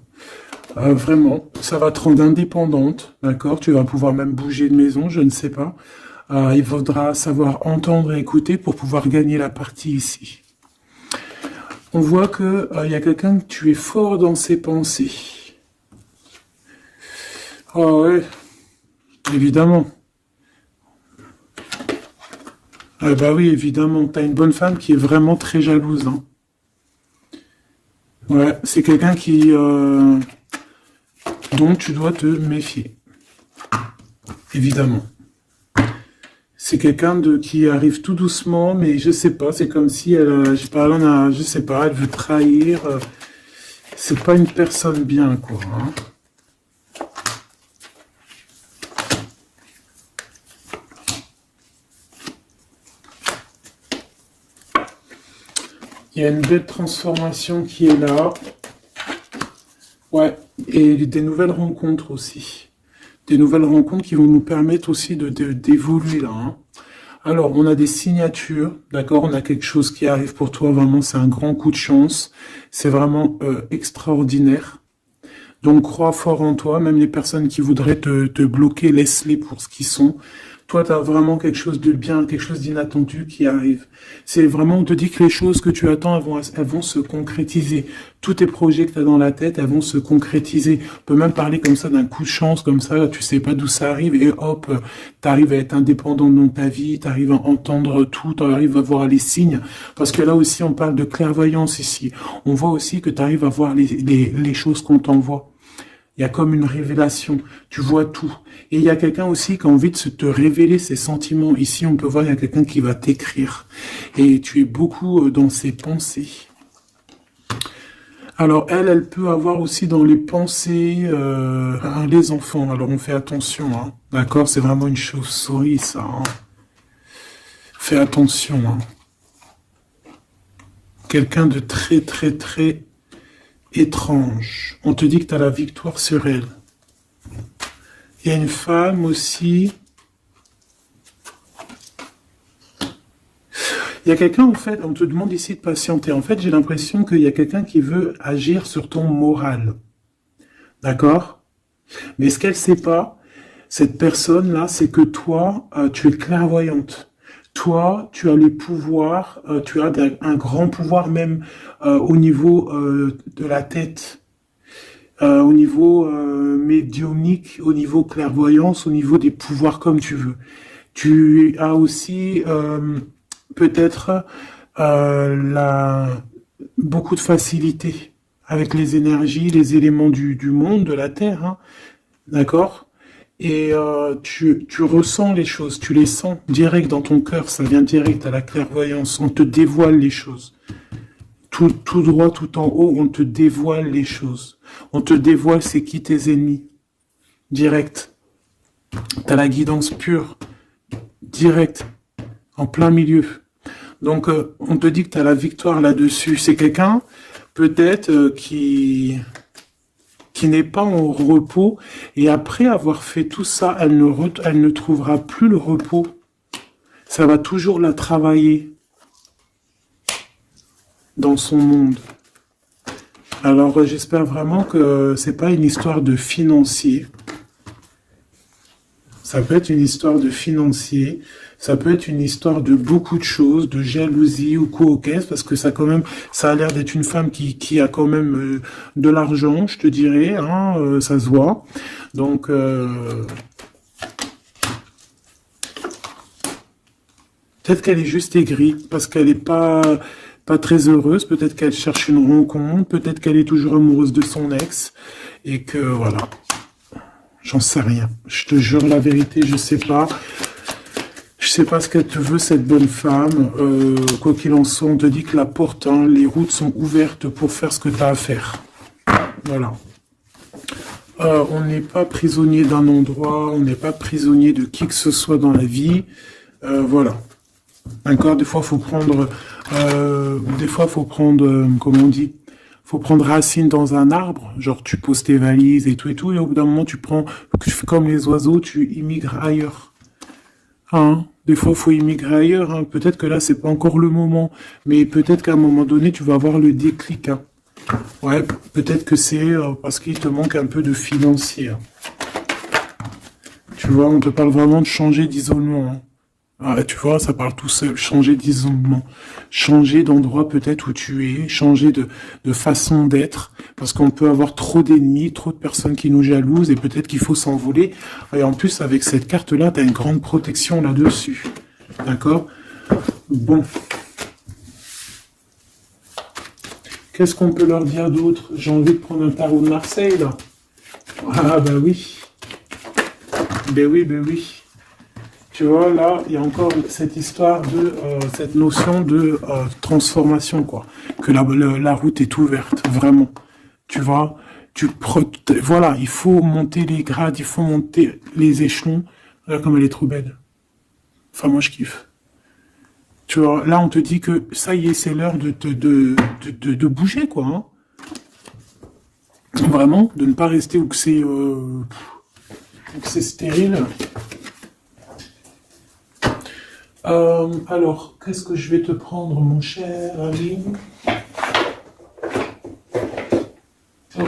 A: Vraiment, ça va te rendre indépendante, d'accord? Tu vas pouvoir même bouger de maison, je ne sais pas. Il faudra savoir entendre et écouter pour pouvoir gagner la partie ici. On voit que il y a quelqu'un que tu es fort dans ses pensées. Oh ouais, évidemment. Ah bah oui, évidemment. T'as une bonne femme qui est vraiment très jalouse, hein. Ouais, c'est quelqu'un qui dont tu dois te méfier. Évidemment. C'est quelqu'un qui arrive tout doucement, mais je sais pas, c'est comme si elle, je sais pas, elle veut trahir. C'est pas une personne bien, quoi, hein. Il y a une belle transformation qui est là. Ouais, et des nouvelles rencontres aussi. Des nouvelles rencontres qui vont nous permettre aussi d'évoluer là, hein. Alors, on a des signatures, d'accord? On a quelque chose qui arrive pour toi, vraiment, c'est un grand coup de chance. C'est vraiment extraordinaire. Donc, crois fort en toi, même les personnes qui voudraient te bloquer, laisse-les pour ce qu'ils sont. Toi, tu as vraiment quelque chose de bien, quelque chose d'inattendu qui arrive. C'est vraiment, on te dit que les choses que tu attends, elles vont se concrétiser. Tous tes projets que tu as dans la tête, elles vont se concrétiser. On peut même parler comme ça d'un coup de chance, comme ça, tu sais pas d'où ça arrive, et hop, tu arrives à être indépendant dans ta vie, tu arrives à entendre tout, tu arrives à voir les signes. Parce que là aussi, on parle de clairvoyance ici. On voit aussi que tu arrives à voir les choses qu'on t'envoie. Il y a comme une révélation, tu vois tout. Et il y a quelqu'un aussi qui a envie de te révéler ses sentiments. Ici, on peut voir, il y a quelqu'un qui va t'écrire. Et tu es beaucoup dans ses pensées. Alors, elle peut avoir aussi dans les pensées les enfants. Alors, on fait attention, hein. D'accord? C'est vraiment une chauve-souris, ça, hein. Fais attention, hein. Quelqu'un de très, très, très étrange. On te dit que tu as la victoire sur elle. Il y a une femme aussi. Il y a quelqu'un, en fait, on te demande ici de patienter. En fait, j'ai l'impression qu'il y a quelqu'un qui veut agir sur ton moral. D'accord? Mais ce qu'elle sait pas, cette personne-là, c'est que toi, tu es clairvoyante. Toi, tu as les pouvoirs, tu as un grand pouvoir même au niveau de la tête, au niveau médiumnique, au niveau clairvoyance, au niveau des pouvoirs comme tu veux. Tu as aussi peut-être beaucoup de facilité avec les énergies, les éléments du monde, de la Terre, hein, d'accord? Et tu ressens les choses, tu les sens direct dans ton cœur, ça vient direct à la clairvoyance, on te dévoile les choses. Tout droit, tout en haut, on te dévoile les choses. On te dévoile c'est qui tes ennemis. Direct. T'as la guidance pure. Direct. En plein milieu. Donc, on te dit que t'as la victoire là-dessus. C'est quelqu'un, peut-être, qui n'est pas en repos, et après avoir fait tout ça, elle ne trouvera plus le repos. Ça va toujours la travailler dans son monde. Alors j'espère vraiment que c'est pas une histoire de financier. Ça peut être une histoire de financier, ça peut être une histoire de beaucoup de choses, de jalousie ou quoi au caisse, parce que ça quand même, ça a l'air d'être une femme qui a quand même de l'argent, je te dirais, hein, ça se voit. Donc, peut-être qu'elle est juste aigrie, parce qu'elle n'est pas très heureuse, peut-être qu'elle cherche une rencontre, peut-être qu'elle est toujours amoureuse de son ex, et que voilà. J'en sais rien. Je te jure la vérité, je sais pas. Je sais pas ce qu'elle te veut, cette bonne femme. Quoi qu'il en soit, on te dit que la porte, hein, les routes sont ouvertes pour faire ce que tu as à faire. Voilà. On n'est pas prisonnier d'un endroit, on n'est pas prisonnier de qui que ce soit dans la vie. Voilà. D'accord. Des fois, faut prendre, comment on dit, faut prendre racine dans un arbre. Genre, tu poses tes valises et tout, et au bout d'un moment, tu fais comme les oiseaux, tu immigres ailleurs. Hein? Des fois, faut immigrer ailleurs. Hein. Peut-être que là, c'est pas encore le moment, mais peut-être qu'à un moment donné, tu vas avoir le déclic. Hein. Ouais, peut-être que c'est parce qu'il te manque un peu de financier. Hein. Tu vois, on te parle vraiment de changer d'isolement. Hein. Ah, tu vois, ça parle tout seul. Changer d'isolement. Changer d'endroit peut-être où tu es. Changer de façon d'être. Parce qu'on peut avoir trop d'ennemis, trop de personnes qui nous jalousent et peut-être qu'il faut s'envoler. Et en plus, avec cette carte-là, tu as une grande protection là-dessus. D'accord? Bon. Qu'est-ce qu'on peut leur dire d'autre? J'ai envie de prendre un tarot de Marseille, là. Ah, bah oui. Ben oui, ben oui. Tu vois, là, il y a encore cette histoire de, cette notion de transformation, quoi. Que la route est ouverte, vraiment. Tu vois, voilà, il faut monter les grades, il faut monter les échelons. Regarde comme elle est trop belle. Enfin, moi, je kiffe. Tu vois, là, on te dit que ça y est, c'est l'heure de bouger, quoi. Hein. Vraiment, de ne pas rester où que c'est stérile. Alors, qu'est-ce que je vais te prendre, mon cher ami? Hop.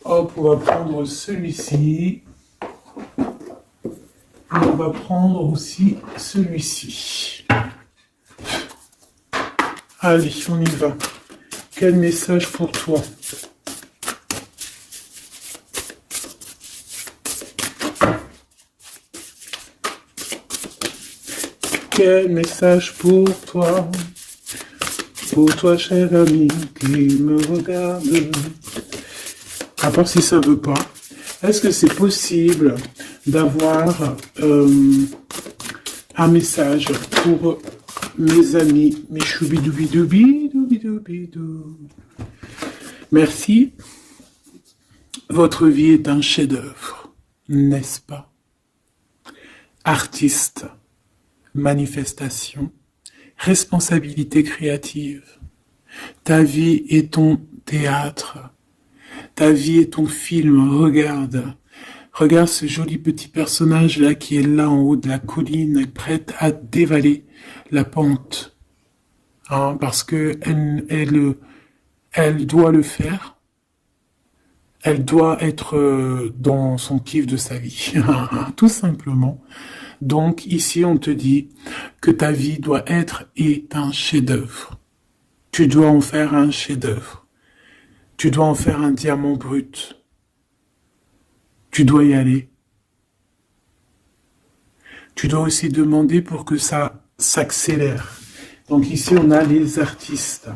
A: Hop, on va prendre celui-ci. On va prendre aussi celui-ci. Allez, on y va. Quel message pour toi? Quel message pour toi, cher ami, qui me regarde. À part si ça veut pas, est-ce que c'est possible d'avoir un message pour mes amis, mes choubidoubidoubidoubidoubidoubidou. Merci. Votre vie est un chef-d'œuvre, n'est-ce pas? Artiste. Manifestation, responsabilité créative. Ta vie est ton théâtre. Ta vie est ton film. Regarde. Regarde ce joli petit personnage-là qui est là en haut de la colline, prête à dévaler la pente. Hein, parce que elle doit le faire. Elle doit être dans son kiff de sa vie. Tout simplement. Donc ici, on te dit que ta vie doit être un chef-d'œuvre. Tu dois en faire un chef-d'œuvre. Tu dois en faire un diamant brut. Tu dois y aller. Tu dois aussi demander pour que ça s'accélère. Donc ici, on a les artistes.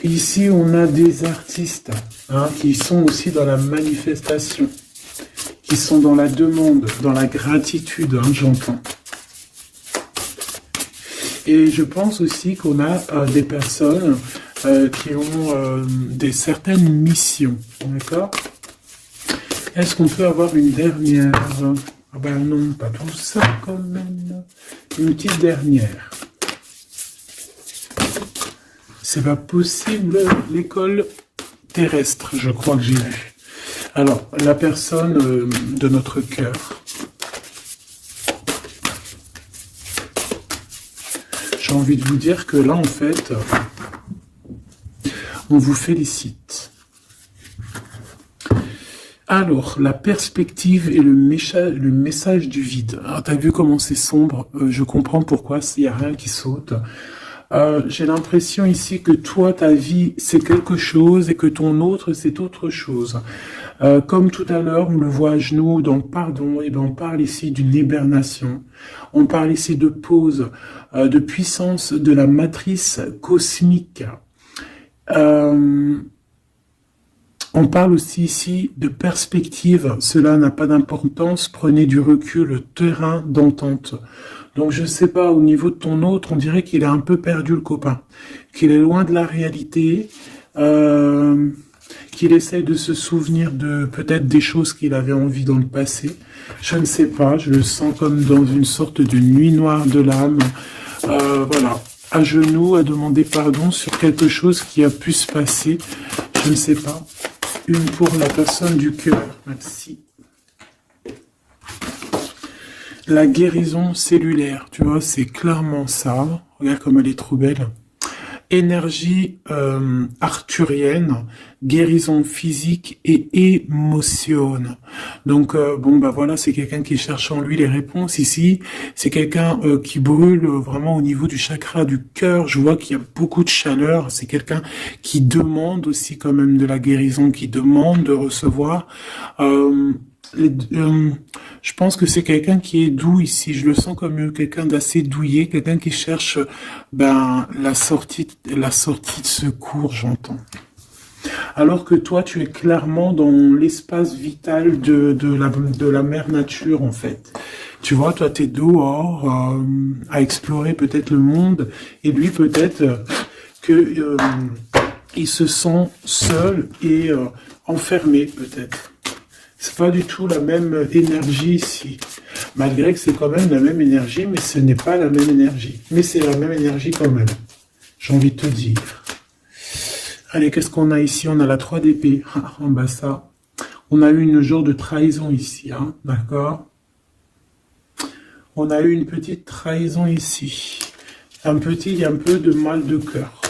A: Ici, on a des artistes qui sont aussi dans la manifestation. Qui sont dans la demande, dans la gratitude, j'entends. Et je pense aussi qu'on a des personnes qui ont certaines missions, d'accord? Est-ce qu'on peut avoir une dernière? Ah ben non, pas tout ça quand même. Une petite dernière. C'est pas possible, l'école terrestre, je crois que j'ai vu. Alors, la personne de notre cœur. J'ai envie de vous dire que là, en fait, On vous félicite. Alors, la perspective et le message du vide. Alors, t'as vu comment c'est sombre, je comprends pourquoi, s'il n'y a rien qui saute. J'ai l'impression ici que toi, ta vie, c'est quelque chose et que ton autre, c'est autre chose. Comme tout à l'heure, on le voit à genoux dans le pardon, et ben on parle ici d'une hibernation. On parle ici de pause, de puissance de la matrice cosmique. On parle aussi ici de perspective, cela n'a pas d'importance, prenez du recul, terrain d'entente. Donc je sais pas, au niveau de ton autre, on dirait qu'il a un peu perdu le copain, qu'il est loin de la réalité, qu'il essaye de se souvenir de peut-être des choses qu'il avait envie dans le passé. Je ne sais pas, je le sens comme dans une sorte de nuit noire de l'âme. Voilà, à genoux, à demander pardon sur quelque chose qui a pu se passer, je ne sais pas. Une pour la personne du cœur, merci. La guérison cellulaire, tu vois, c'est clairement ça. Regarde comme elle est trop belle. Énergie arthurienne, guérison physique et émotion. Donc, bon, bah voilà, c'est quelqu'un qui cherche en lui les réponses ici. C'est quelqu'un qui brûle vraiment au niveau du chakra du cœur. Je vois qu'il y a beaucoup de chaleur. C'est quelqu'un qui demande aussi quand même de la guérison, qui demande de recevoir. Je pense que c'est quelqu'un qui est doux ici. Je le sens comme quelqu'un d'assez douillet, quelqu'un qui cherche la sortie de secours, j'entends. Alors que toi, tu es clairement dans l'espace vital de la mère nature, en fait. Tu vois, toi, tu es dehors à explorer peut-être le monde, et lui, peut-être que il se sent seul et enfermé, peut-être. C'est pas du tout la même énergie ici. Malgré que c'est quand même la même énergie, mais ce n'est pas la même énergie. Mais c'est la même énergie quand même. J'ai envie de te dire. Allez, qu'est-ce qu'on a ici? On a la 3 d'épée. En bas ça. On a eu une genre de trahison ici, hein, d'accord? On a eu une petite trahison ici. Il y a un peu de mal de cœur.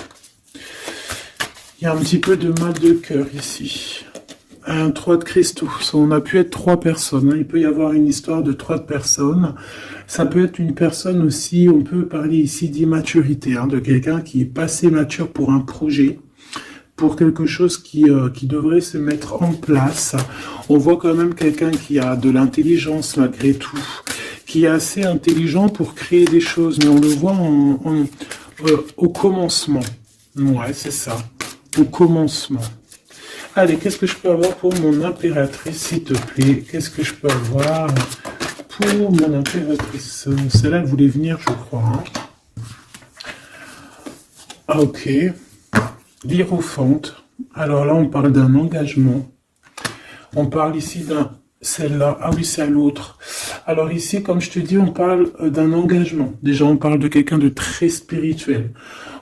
A: Il y a un petit peu de mal de cœur ici. Un 3 de cristaux. On a pu être 3 personnes. Hein. Il peut y avoir une histoire de 3 personnes. Ça peut être une personne aussi, on peut parler ici d'immaturité, hein, de quelqu'un qui est pas assez mature pour un projet, pour quelque chose qui devrait se mettre en place. On voit quand même quelqu'un qui a de l'intelligence malgré tout, qui est assez intelligent pour créer des choses, mais on le voit au commencement. Ouais, c'est ça. Au commencement. Allez, qu'est-ce que je peux avoir pour mon impératrice, s'il te plaît? Qu'est-ce que je peux avoir pour mon impératrice? Celle-là, elle voulait venir, je crois. Hein. Ah, ok. L'hiérophante. Alors là, on parle d'un engagement. On parle ici d'un... Celle-là. Ah oui, c'est à l'autre. Alors ici, comme je te dis, on parle d'un engagement. Déjà, on parle de quelqu'un de très spirituel.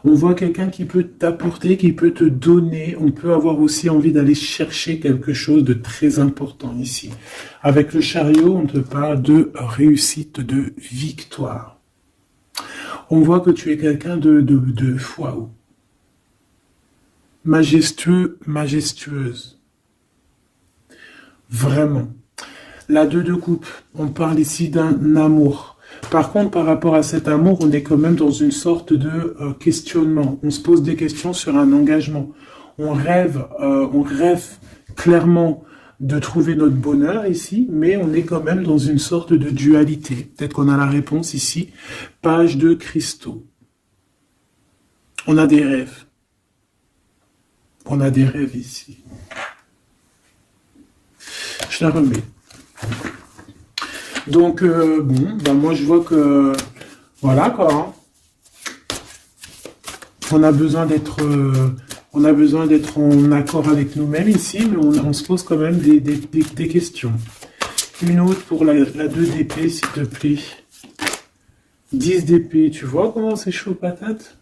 A: On voit quelqu'un qui peut t'apporter, qui peut te donner. On peut avoir aussi envie d'aller chercher quelque chose de très important ici. Avec le chariot, on te parle de réussite, de victoire. On voit que tu es quelqu'un de waouh. Majestueux, majestueuse. Vraiment. La 2 de coupe, on parle ici d'un amour. Par contre, par rapport à cet amour, on est quand même dans une sorte de questionnement. On se pose des questions sur un engagement. On rêve clairement de trouver notre bonheur ici, mais on est quand même dans une sorte de dualité. Peut-être qu'on a la réponse ici. Page de cristaux. On a des rêves. On a des rêves ici. Je la remets. Donc, bon, ben moi je vois que, voilà quoi, hein. On a besoin d'être en accord avec nous-mêmes ici, mais on se pose quand même des questions. Une autre pour la 2 d'épée, s'il te plaît. 10 d'épée, tu vois comment c'est chaud patate?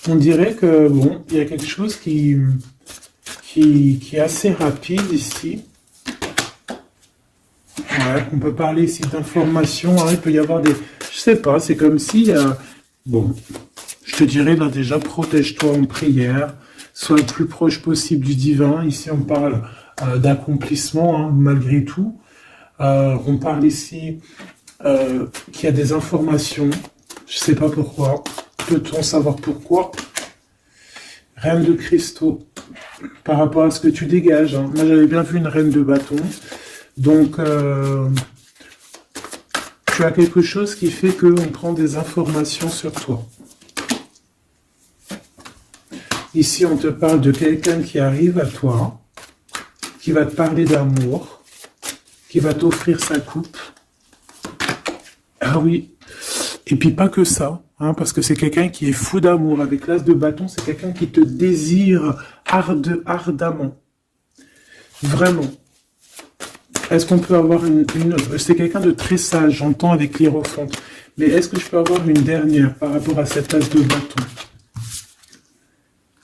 A: On dirait que, bon, il y a quelque chose qui est assez rapide ici. Ouais, on peut parler ici d'informations, hein, il peut y avoir des... Je sais pas, c'est comme si... bon, Je te dirais là déjà, protège-toi en prière, sois le plus proche possible du divin. Ici, on parle d'accomplissement, hein, malgré tout. On parle ici qu'il y a des informations. Je sais pas pourquoi. Peut-on savoir pourquoi? Reine de cristaux, par rapport à ce que tu dégages. Hein. Moi, j'avais bien vu une reine de bâton. Donc, tu as quelque chose qui fait qu'on prend des informations sur toi. Ici, on te parle de quelqu'un qui arrive à toi, qui va te parler d'amour, qui va t'offrir sa coupe. Ah oui. Et puis pas que ça, hein, parce que c'est quelqu'un qui est fou d'amour. Avec l'as de bâton, c'est quelqu'un qui te désire ardemment. Vraiment. Est-ce qu'on peut avoir c'est quelqu'un de très sage, j'entends avec l'hiérophante. Mais est-ce que je peux avoir une dernière par rapport à cette as de bâton?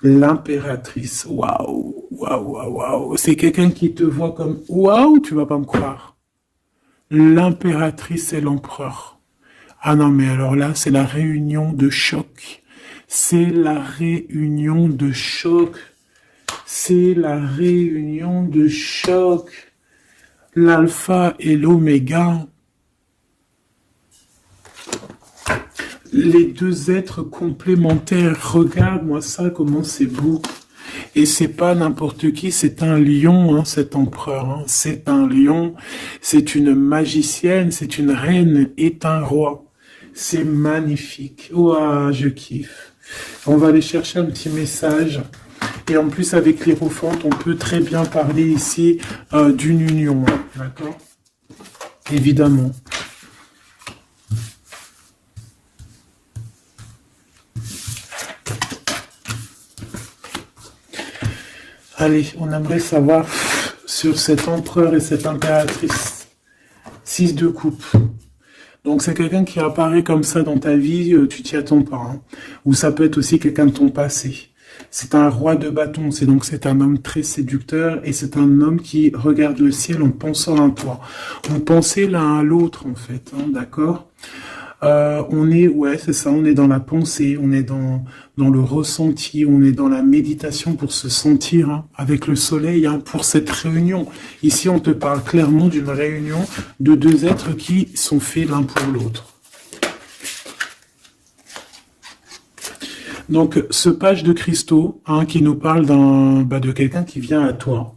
A: L'impératrice. Waouh, waouh, waouh, waouh. C'est quelqu'un qui te voit comme waouh, tu vas pas me croire. L'impératrice et l'empereur. Ah non, mais alors là, c'est la réunion de choc. C'est la réunion de choc. C'est la réunion de choc. L'alpha et l'oméga. Les deux êtres complémentaires. Regarde-moi ça, comment c'est beau. Et c'est pas n'importe qui, c'est un lion, hein, cet empereur. Hein. C'est un lion, c'est une magicienne, c'est une reine et un roi. C'est magnifique. Ouah, je kiffe. On va aller chercher un petit message. Et en plus, avec l'hiérophante, on peut très bien parler ici d'une union. Hein, d'accord? Évidemment. Allez, on aimerait savoir sur cet empereur et cette impératrice. 6 de coupe. Donc c'est quelqu'un qui apparaît comme ça dans ta vie, tu t'y attends pas. Hein. Ou ça peut être aussi quelqu'un de ton passé. C'est un roi de bâton, c'est un homme très séducteur et c'est un homme qui regarde le ciel en pensant à toi. Vous pensez l'un à l'autre en fait, hein, d'accord? On est, ouais, c'est ça, on est dans la pensée, on est dans le ressenti, on est dans la méditation pour se sentir hein, avec le soleil, hein, pour cette réunion. Ici, on te parle clairement d'une réunion de deux êtres qui sont faits l'un pour l'autre. Donc, ce page de cristaux, hein, qui nous parle de quelqu'un qui vient à toi.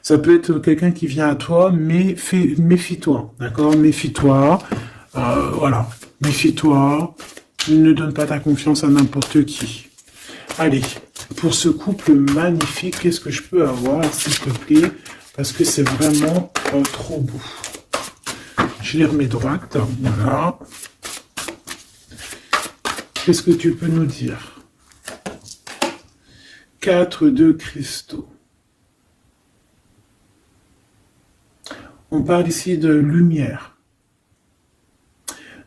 A: Ça peut être quelqu'un qui vient à toi, mais méfie-toi, d'accord? Méfie-toi, voilà. Méfie-toi, ne donne pas ta confiance à n'importe qui. Allez, pour ce couple magnifique, qu'est-ce que je peux avoir, s'il te plaît? Parce que c'est vraiment trop beau. Je les remets droite, voilà. Qu'est-ce que tu peux nous dire? 4 de cristaux. On parle ici de lumière.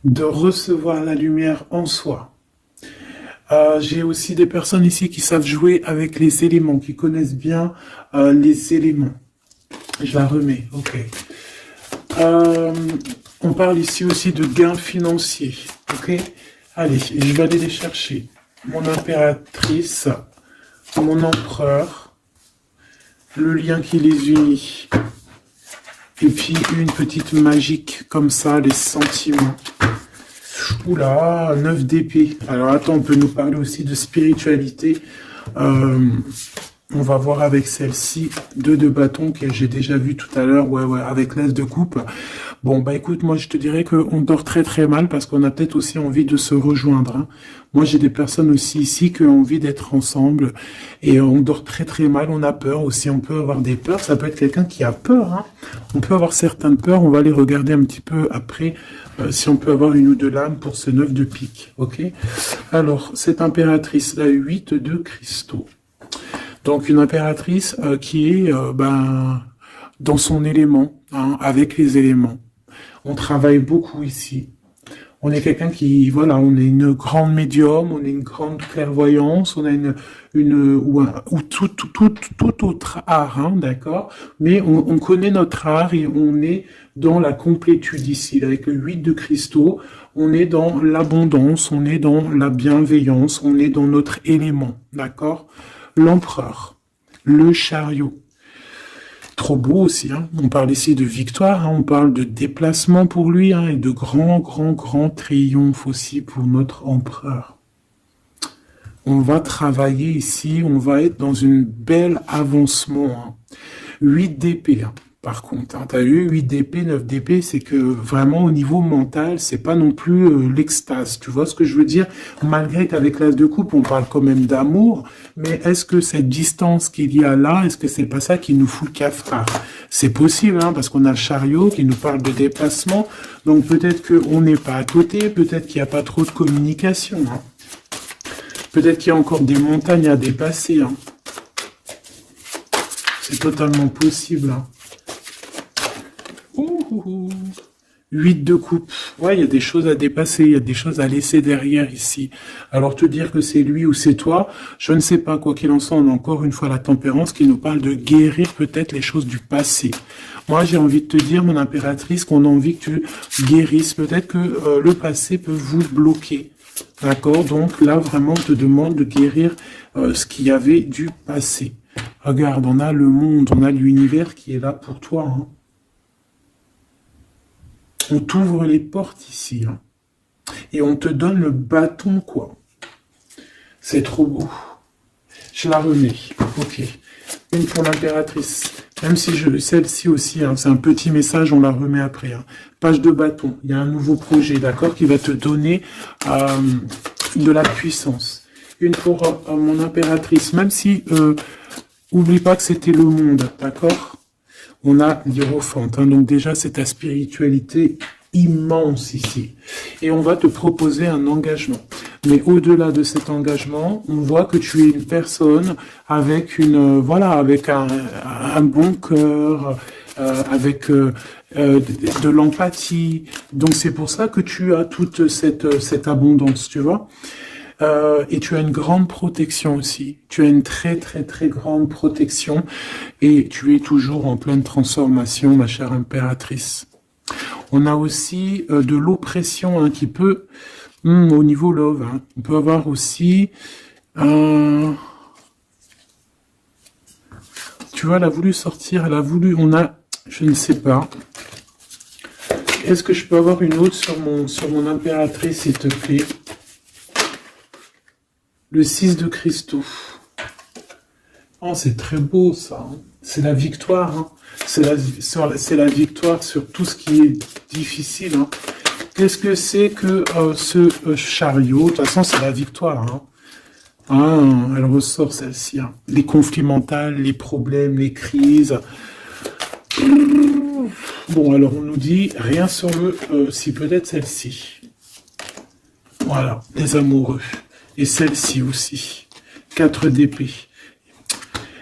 A: De recevoir la lumière en soi. J'ai aussi des personnes ici qui savent jouer avec les éléments, qui connaissent bien les éléments. Je la remets, ok. On parle ici aussi de gains financiers, ok. Allez, je vais aller les chercher. Mon impératrice, mon empereur, le lien qui les unit. Et puis une petite magique comme ça, les sentiments. Oula, 9 d'épée. Alors attends, on peut nous parler aussi de spiritualité. On va voir avec celle-ci, 2 de bâton que j'ai déjà vu tout à l'heure, ouais, avec l'as de coupe. Bon, bah écoute, moi je te dirais qu'on dort très très mal parce qu'on a peut-être aussi envie de se rejoindre. Hein. Moi j'ai des personnes aussi ici qui ont envie d'être ensemble et on dort très très mal, on a peur aussi, on peut avoir des peurs, ça peut être quelqu'un qui a peur. Hein. On peut avoir certaines peurs, on va les regarder un petit peu après si on peut avoir une ou deux lames pour ce 9 de pique, ok? Alors, cette impératrice, la 8 de cristaux. Donc une impératrice qui est dans son élément, hein, avec les éléments. On travaille beaucoup ici. On est quelqu'un qui, voilà, on est une grande médium, on est une grande clairvoyance, on a ou tout autre art, hein, d'accord? Mais on connaît notre art et on est dans la complétude ici. Avec le 8 de cristaux, on est dans l'abondance, on est dans la bienveillance, on est dans notre élément, d'accord? L'empereur, le chariot. Trop beau aussi, hein. On parle ici de victoire, hein. On parle de déplacement pour lui, hein, et de grand triomphe aussi pour notre empereur. On va travailler ici, on va être dans une belle avancement, hein. 8 d'épée, hein. Par contre, hein, t'as eu 8 d'épée, 9 d'épée, c'est que vraiment au niveau mental, c'est pas non plus l'extase. Tu vois ce que je veux dire? Malgré qu'avec l'as de coupe, on parle quand même d'amour, mais est-ce que cette distance qu'il y a là, est-ce que c'est pas ça qui nous fout le cafard? C'est possible, hein, parce qu'on a le chariot qui nous parle de déplacement, donc peut-être qu'on n'est pas à côté, peut-être qu'il n'y a pas trop de communication, hein. Peut-être qu'il y a encore des montagnes à dépasser, hein. C'est totalement possible, hein. 8 de coupe. Ouais, il y a des choses à dépasser, il y a des choses à laisser derrière ici. Alors te dire que c'est lui ou c'est toi, je ne sais pas. Quoi qu'il en soit, on a encore une fois la tempérance qui nous parle de guérir peut-être les choses du passé. Moi, j'ai envie de te dire, mon impératrice, qu'on a envie que tu guérisses. Peut-être que le passé peut vous bloquer. D'accord? Donc là, vraiment, on te demande de guérir ce qu'il y avait du passé. Regarde, on a le monde, on a l'univers qui est là pour toi, hein. On t'ouvre les portes ici, hein. Et on te donne le bâton, quoi. C'est trop beau. Je la remets. Ok. Une pour l'impératrice. Même si celle-ci aussi, hein, c'est un petit message, on la remet après, hein. Page de bâton. Il y a un nouveau projet, d'accord, qui va te donner de la puissance. Une pour mon impératrice. Même si, oublie pas que c'était le monde, d'accord? On a l'Hiérophante, hein, donc déjà c'est ta spiritualité immense ici. Et on va te proposer un engagement. Mais au-delà de cet engagement, on voit que tu es une personne avec avec un bon cœur, avec de l'empathie. Donc c'est pour ça que tu as toute cette abondance, tu vois. Et tu as une grande protection aussi. Tu as une très grande protection et tu es toujours en pleine transformation, ma chère impératrice. On a aussi de l'oppression, hein, qui peut, au niveau love, hein, on peut avoir aussi, tu vois, elle a voulu sortir, je ne sais pas. Est-ce que je peux avoir une autre sur mon impératrice, s'il te plaît? Le 6 de cristaux. Oh, c'est très beau, ça, hein. C'est la victoire, hein. C'est la victoire sur tout ce qui est difficile, hein. Qu'est-ce que c'est que ce chariot? De toute façon, c'est la victoire, hein. Ah, elle ressort, celle-ci, hein. Les conflits mentaux, les problèmes, les crises. Bon, alors on nous dit rien sur si peut-être celle-ci. Voilà, les amoureux. Et celle-ci aussi. 4 d'épée.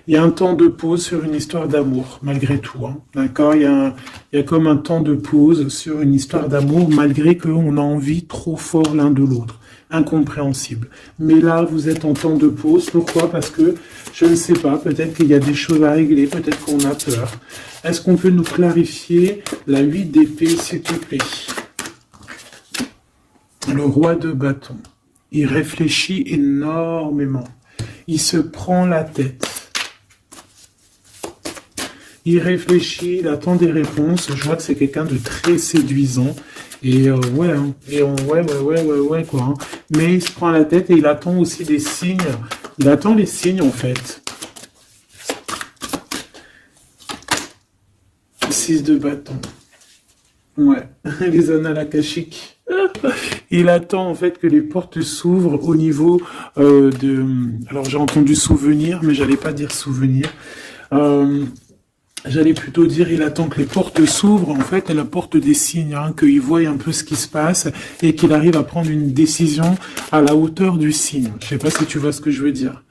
A: Il y a un temps de pause sur une histoire d'amour, malgré tout, hein. D'accord? Il y a comme un temps de pause sur une histoire d'amour, malgré qu'on a envie trop fort l'un de l'autre. Incompréhensible. Mais là, vous êtes en temps de pause. Pourquoi? Parce que, je ne sais pas, peut-être qu'il y a des choses à régler, peut-être qu'on a peur. Est-ce qu'on peut nous clarifier la 8 d'épée, s'il te plaît? Le roi de bâton. Il réfléchit énormément. Il se prend la tête. Il réfléchit, il attend des réponses. Je vois que c'est quelqu'un de très séduisant. Et ouais, hein. Ouais, quoi, hein. Mais il se prend la tête et il attend aussi des signes. Il attend les signes, en fait. 6 de bâton. Ouais, les annales akashiques. Il attend en fait que les portes s'ouvrent au niveau Alors j'ai entendu souvenir, mais j'allais pas dire souvenir. J'allais plutôt dire il attend que les portes s'ouvrent. En fait, elle apporte des signes, hein, qu'il voie un peu ce qui se passe et qu'il arrive à prendre une décision à la hauteur du signe. Je sais pas si tu vois ce que je veux dire.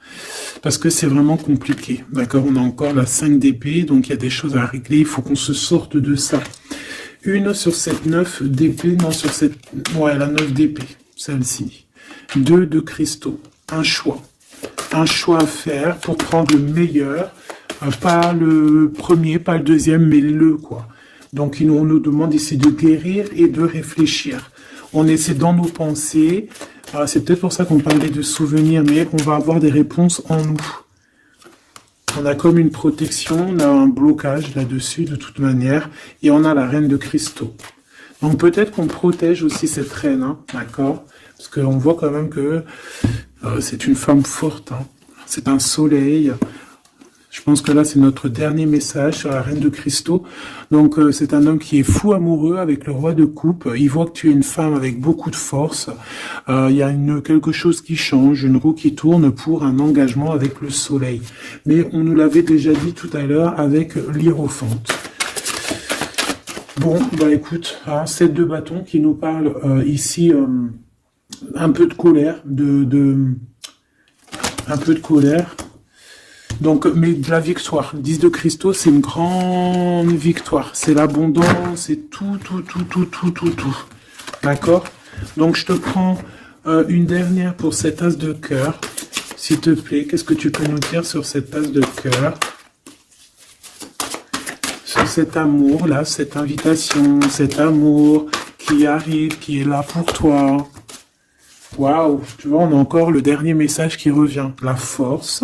A: Parce que c'est vraiment compliqué. D'accord, on a encore la 5 d'épée, donc il y a des choses à régler. Il faut qu'on se sorte de ça. Une sur cette 9 d'épée, non, sur cette... Ouais, la 9 d'épée, celle-ci. 2 de cristaux. Un choix. Un choix à faire pour prendre le meilleur. Pas le premier, pas le deuxième, mais le, quoi. Donc, on nous demande ici de guérir et de réfléchir. On essaie dans nos pensées. C'est peut-être pour ça qu'on parlait de souvenirs, mais on va avoir des réponses en nous. On a comme une protection, on a un blocage là-dessus de toute manière, et on a la reine de cristaux. Donc peut-être qu'on protège aussi cette reine, hein, d'accord? Parce qu'on voit quand même que c'est une femme forte, hein. C'est un soleil. Je pense que là, c'est notre dernier message sur la reine de cristaux. Donc, c'est un homme qui est fou amoureux avec le roi de coupe. Il voit que tu es une femme avec beaucoup de force. Il y a quelque chose qui change, une roue qui tourne pour un engagement avec le soleil. Mais on nous l'avait déjà dit tout à l'heure avec l'hiérophante. Bon, bah écoute, hein, 7 de bâton qui nous parle ici un peu de colère, un peu de colère. Donc, mais de la victoire. Le 10 de cristaux, c'est une grande victoire. C'est l'abondance, c'est tout. D'accord? Donc, je te prends une dernière pour cet as de cœur. S'il te plaît, qu'est-ce que tu peux nous dire sur cet as de cœur? Sur cet amour, là, cette invitation, cet amour qui arrive, qui est là pour toi. Waouh, tu vois, on a encore le dernier message qui revient. La force,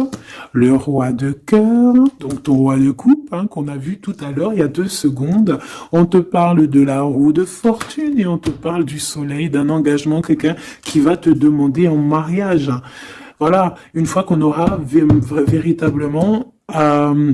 A: le roi de cœur, donc ton roi de coupe, hein, qu'on a vu tout à l'heure, il y a 2 secondes. On te parle de la roue de fortune et on te parle du soleil, d'un engagement, quelqu'un qui va te demander en mariage. Voilà, une fois qu'on aura véritablement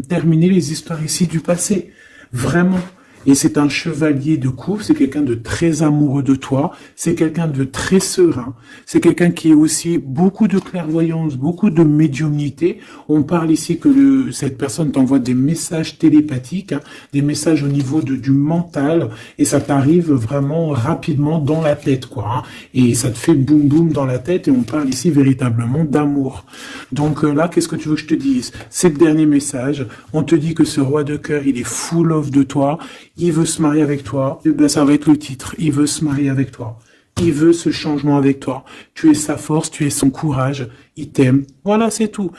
A: terminé les histoires ici du passé. Vraiment. Et c'est un chevalier de coupe, c'est quelqu'un de très amoureux de toi, c'est quelqu'un de très serein, c'est quelqu'un qui a aussi beaucoup de clairvoyance, beaucoup de médiumnité. On parle ici que cette personne t'envoie des messages télépathiques, hein, des messages au niveau du mental, et ça t'arrive vraiment rapidement dans la tête, quoi. Hein, et ça te fait boum boum dans la tête, et on parle ici véritablement d'amour. Donc là, qu'est-ce que tu veux que je te dise? C'est le dernier message. On te dit que ce roi de cœur, il est full of de toi. Il veut se marier avec toi, et ben ça va être le titre. Il veut se marier avec toi. Il veut ce changement avec toi. Tu es sa force, tu es son courage. Il t'aime. Voilà, c'est tout.